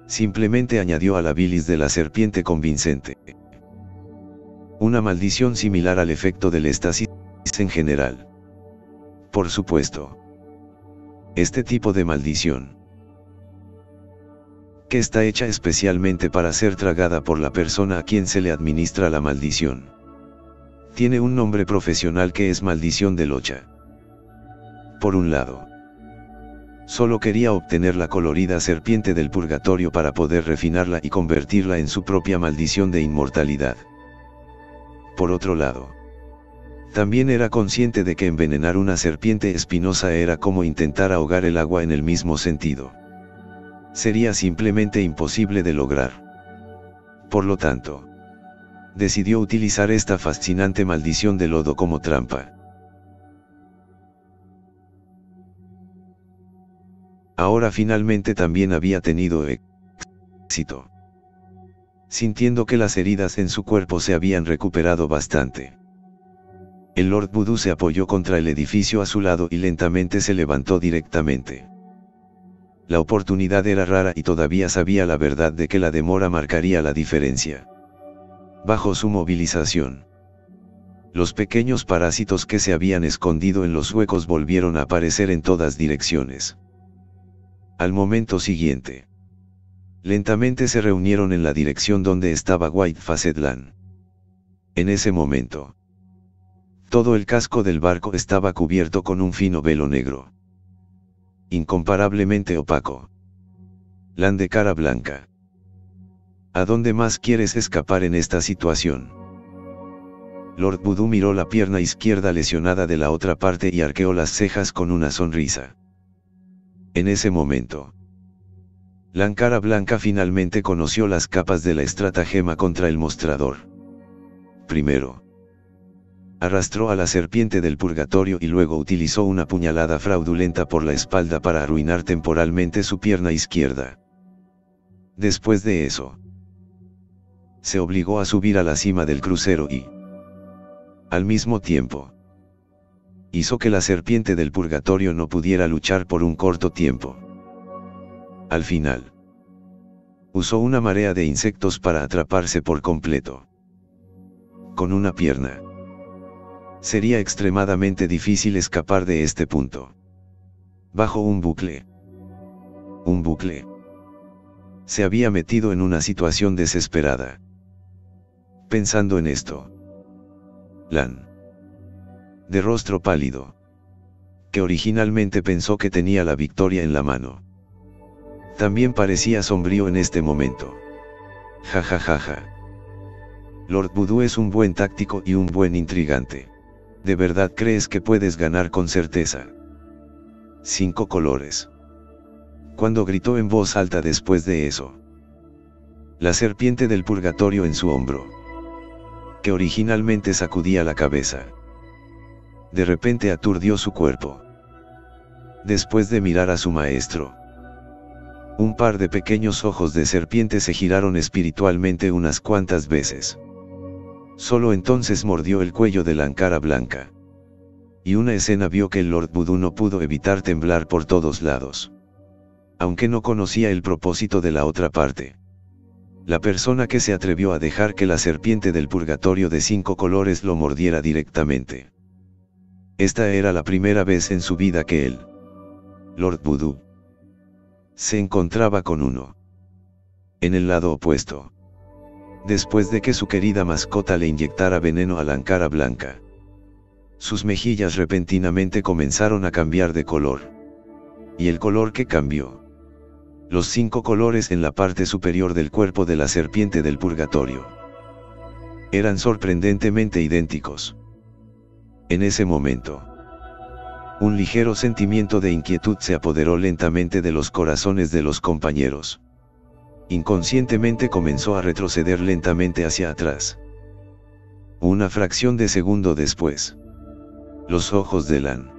simplemente añadió a la bilis de la serpiente convincente una maldición similar al efecto del éxtasis en general. Por supuesto, este tipo de maldición, que está hecha especialmente para ser tragada por la persona a quien se le administra la maldición, tiene un nombre profesional que es maldición de locha. Por un lado, solo quería obtener la colorida serpiente del purgatorio para poder refinarla y convertirla en su propia maldición de inmortalidad. Por otro lado, también era consciente de que envenenar una serpiente espinosa era como intentar ahogar el agua en el mismo sentido. Sería simplemente imposible de lograr. Por lo tanto, decidió utilizar esta fascinante maldición de lodo como trampa. Ahora finalmente también había tenido éxito. Sintiendo que las heridas en su cuerpo se habían recuperado bastante, el Lord Voodoo se apoyó contra el edificio a su lado y lentamente se levantó directamente. La oportunidad era rara y todavía sabía la verdad de que la demora marcaría la diferencia. Bajo su movilización, los pequeños parásitos que se habían escondido en los huecos volvieron a aparecer en todas direcciones. Al momento siguiente, lentamente se reunieron en la dirección donde estaba White Faced Lan. En ese momento, todo el casco del barco estaba cubierto con un fino velo negro, incomparablemente opaco. Lan de Cara Blanca. ¿A dónde más quieres escapar en esta situación? Lord Voodoo miró la pierna izquierda lesionada de la otra parte y arqueó las cejas con una sonrisa. En ese momento, Lan Cara Blanca finalmente conoció las capas de la estratagema contra el mostrador. primero. Arrastró a la serpiente del purgatorio y luego utilizó una puñalada fraudulenta por la espalda para arruinar temporalmente su pierna izquierda. Después de eso, se obligó a subir a la cima del crucero y, al mismo tiempo, hizo que la serpiente del purgatorio no pudiera luchar por un corto tiempo. Al final, usó una marea de insectos para atraparse por completo. Con una pierna, sería extremadamente difícil escapar de este punto. Bajo un bucle. Se había metido en una situación desesperada. Pensando en esto, Lan, de rostro pálido, que originalmente pensó que tenía la victoria en la mano, también parecía sombrío en este momento. Ja ja ja ja. Lord Voodoo es un buen táctico y un buen intrigante. ¿De verdad crees que puedes ganar con certeza? 5 colores. Cuando gritó en voz alta después de eso, la serpiente del purgatorio en su hombro, que originalmente sacudía la cabeza, de repente aturdió su cuerpo. Después de mirar a su maestro, un par de pequeños ojos de serpiente se giraron espiritualmente unas cuantas veces. Solo entonces mordió el cuello de la Ankara blanca. Y una escena vio que el Lord Voodoo no pudo evitar temblar por todos lados. Aunque no conocía el propósito de la otra parte. La persona que se atrevió a dejar que la serpiente del purgatorio de 5 colores lo mordiera directamente. Esta era la primera vez en su vida que él, Lord Voodoo, se encontraba con uno. En el lado opuesto. Después de que su querida mascota le inyectara veneno a la Ankara blanca, sus mejillas repentinamente comenzaron a cambiar de color. Y el color que cambió. Los 5 colores en la parte superior del cuerpo de la serpiente del purgatorio eran sorprendentemente idénticos. En ese momento, un ligero sentimiento de inquietud se apoderó lentamente de los corazones de los compañeros. Inconscientemente comenzó a retroceder lentamente hacia atrás. Una fracción de segundo después, los ojos de Lan,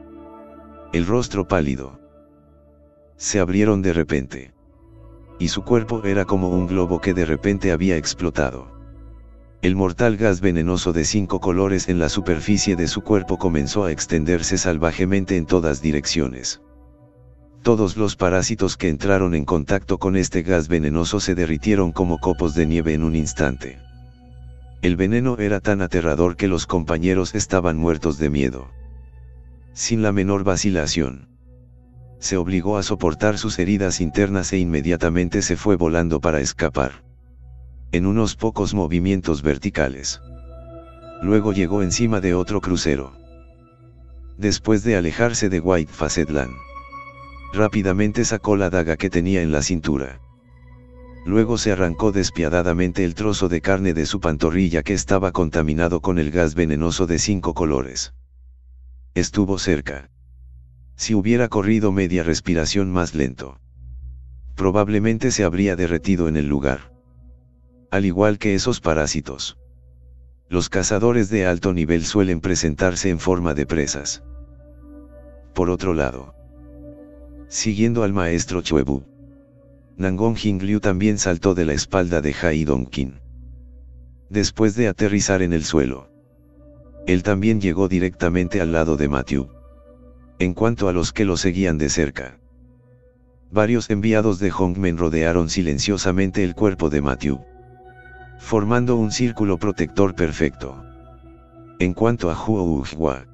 el rostro pálido, se abrieron de repente. Y su cuerpo era como un globo que de repente había explotado. El mortal gas venenoso de 5 colores en la superficie de su cuerpo comenzó a extenderse salvajemente en todas direcciones. Todos los parásitos que entraron en contacto con este gas venenoso se derritieron como copos de nieve en un instante. El veneno era tan aterrador que los compañeros estaban muertos de miedo. Sin la menor vacilación, se obligó a soportar sus heridas internas e inmediatamente se fue volando para escapar. En unos pocos movimientos verticales. Luego llegó encima de otro crucero. Después de alejarse de White Faced Lan, rápidamente sacó la daga que tenía en la cintura. Luego se arrancó despiadadamente el trozo de carne de su pantorrilla que estaba contaminado con el gas venenoso de 5 colores. Estuvo cerca. Si hubiera corrido media respiración más lento, probablemente se habría derretido en el lugar. Al igual que esos parásitos, los cazadores de alto nivel suelen presentarse en forma de presas. Por otro lado, siguiendo al maestro Chuebu, Nangon Jingliu también saltó de la espalda de Hai Dongqin. Después de aterrizar en el suelo, él también llegó directamente al lado de Matthew. En cuanto a los que lo seguían de cerca, varios enviados de Hongmen rodearon silenciosamente el cuerpo de Matthew, formando un círculo protector perfecto. En cuanto a Huo Ujhua,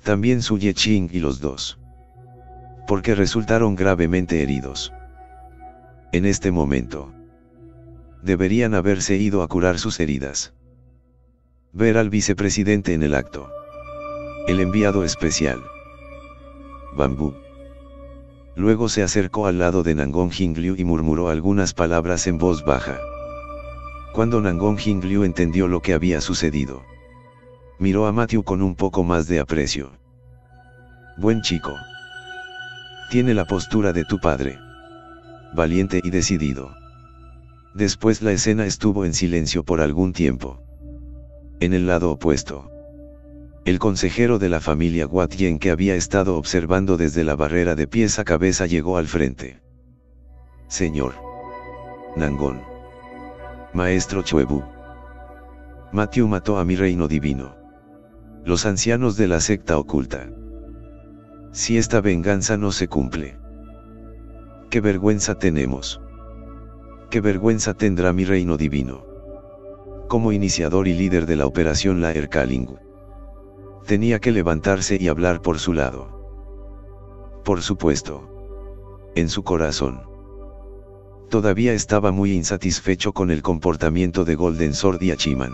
también Su Yeqing y los dos, porque resultaron gravemente heridos. En este momento, deberían haberse ido a curar sus heridas. Ver al vicepresidente en el acto. El enviado especial, Bambú. Luego se acercó al lado de Nangon Jingliu y murmuró algunas palabras en voz baja. Cuando Nangon Jingliu entendió lo que había sucedido, miró a Matthew con un poco más de aprecio. Buen chico. Tiene la postura de tu padre. Valiente y decidido. Después la escena estuvo en silencio por algún tiempo. En el lado opuesto, el consejero de la familia Wat-Yen, que había estado observando desde la barrera de pies a cabeza, llegó al frente. Señor Nangon. Maestro Chuebu. Matthew mató a mi reino divino. Los ancianos de la secta oculta. Si esta venganza no se cumple, ¿qué vergüenza tenemos? ¿Qué vergüenza tendrá mi reino divino? Como iniciador y líder de la operación Laer Kalingu, tenía que levantarse y hablar por su lado. Por supuesto, en su corazón, todavía estaba muy insatisfecho con el comportamiento de Golden Sword y Hachiman.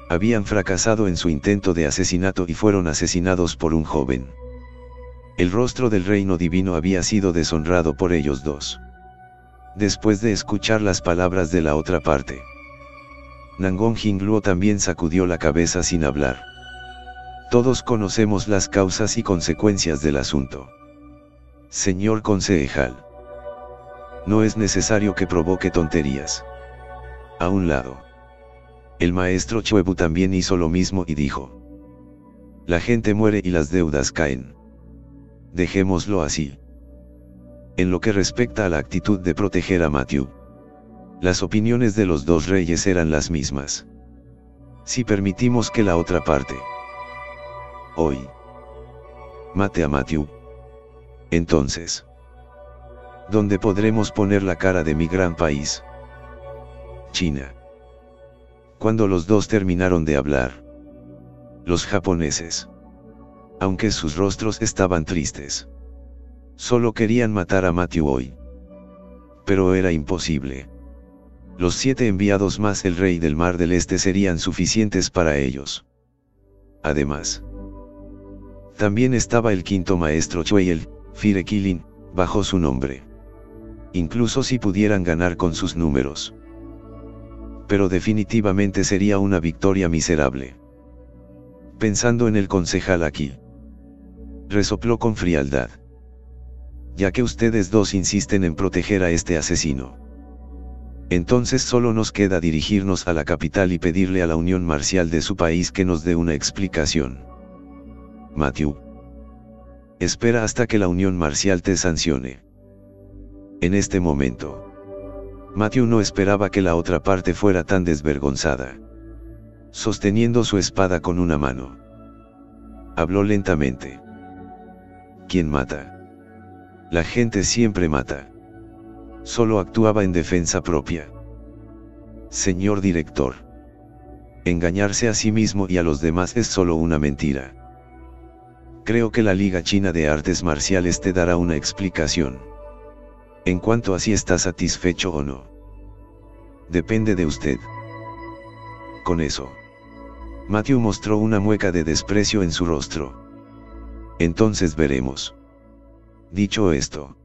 Habían fracasado en su intento de asesinato y fueron asesinados por un joven. El rostro del reino divino había sido deshonrado por ellos dos. Después de escuchar las palabras de la otra parte, Nangon Jingluo también sacudió la cabeza sin hablar. Todos conocemos las causas y consecuencias del asunto. Señor concejal, no es necesario que provoque tonterías. A un lado, el maestro Chuebu también hizo lo mismo y dijo: la gente muere y las deudas caen. Dejémoslo así. En lo que respecta a la actitud de proteger a Matthew, las opiniones de los dos reyes eran las mismas. Si permitimos que la otra parte hoy mate a Matthew, entonces, ¿dónde podremos poner la cara de mi gran país? China. Cuando los dos terminaron de hablar, los japoneses, aunque sus rostros estaban tristes, solo querían matar a Matthew hoy. Pero era imposible. Los 7 enviados más el rey del Mar del Este serían suficientes para ellos. Además, también estaba el quinto maestro Chueyel, Fire Killing, bajo su nombre. Incluso si pudieran ganar con sus números. Pero definitivamente sería una victoria miserable. Pensando en el concejal aquí, resopló con frialdad. Ya que ustedes dos insisten en proteger a este asesino, entonces solo nos queda dirigirnos a la capital y pedirle a la Unión Marcial de su país que nos dé una explicación. Matthew, espera hasta que la Unión Marcial te sancione. En este momento, Matthew no esperaba que la otra parte fuera tan desvergonzada. Sosteniendo su espada con una mano, habló lentamente. ¿Quién mata? La gente siempre mata. Solo actuaba en defensa propia. Señor director, engañarse a sí mismo y a los demás es solo una mentira. Creo que la Liga China de Artes Marciales te dará una explicación. En cuanto a si está satisfecho o no, depende de usted. Con eso, Matthew mostró una mueca de desprecio en su rostro. Entonces veremos. Dicho esto,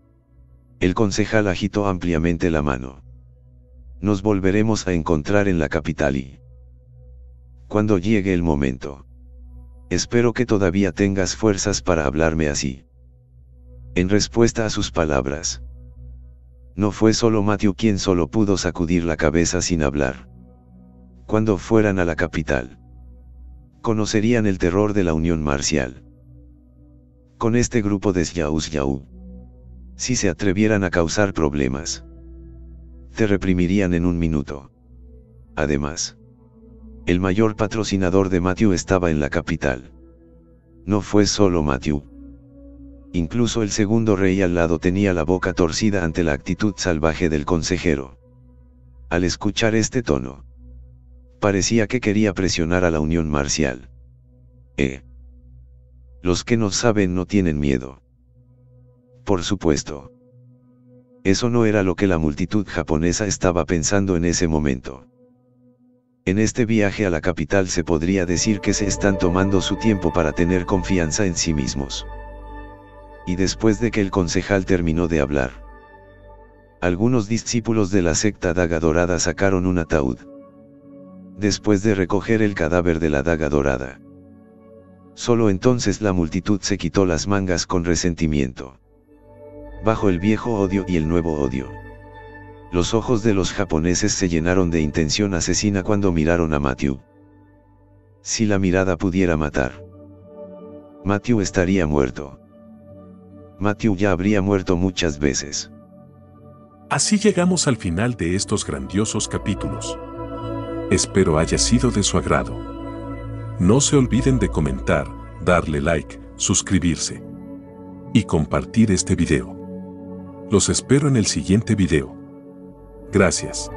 el concejal agitó ampliamente la mano. Nos volveremos a encontrar en la capital y, cuando llegue el momento, espero que todavía tengas fuerzas para hablarme así. En respuesta a sus palabras, no fue solo Matthew quien solo pudo sacudir la cabeza sin hablar. Cuando fueran a la capital, conocerían el terror de la Unión Marcial. Con este grupo de Xiao, si se atrevieran a causar problemas, te reprimirían en un minuto. Además, el mayor patrocinador de Matthew estaba en la capital. No fue solo Matthew. Incluso el segundo rey al lado tenía la boca torcida ante la actitud salvaje del consejero. Al escuchar este tono, parecía que quería presionar a la Unión Marcial. Los que no saben no tienen miedo. Por supuesto. Eso no era lo que la multitud japonesa estaba pensando en ese momento. En este viaje a la capital se podría decir que se están tomando su tiempo para tener confianza en sí mismos. Y después de que el concejal terminó de hablar, algunos discípulos de la secta Daga Dorada sacaron un ataúd. Después de recoger el cadáver de la Daga Dorada, solo entonces la multitud se quitó las mangas con resentimiento. Bajo el viejo odio y el nuevo odio, los ojos de los japoneses se llenaron de intención asesina cuando miraron a Matthew. Si la mirada pudiera matar, Matthew estaría muerto. Matthew ya habría muerto muchas veces. Así llegamos al final de estos grandiosos capítulos. Espero haya sido de su agrado. No se olviden de comentar, darle like, suscribirse y compartir este video. Los espero en el siguiente video. Gracias.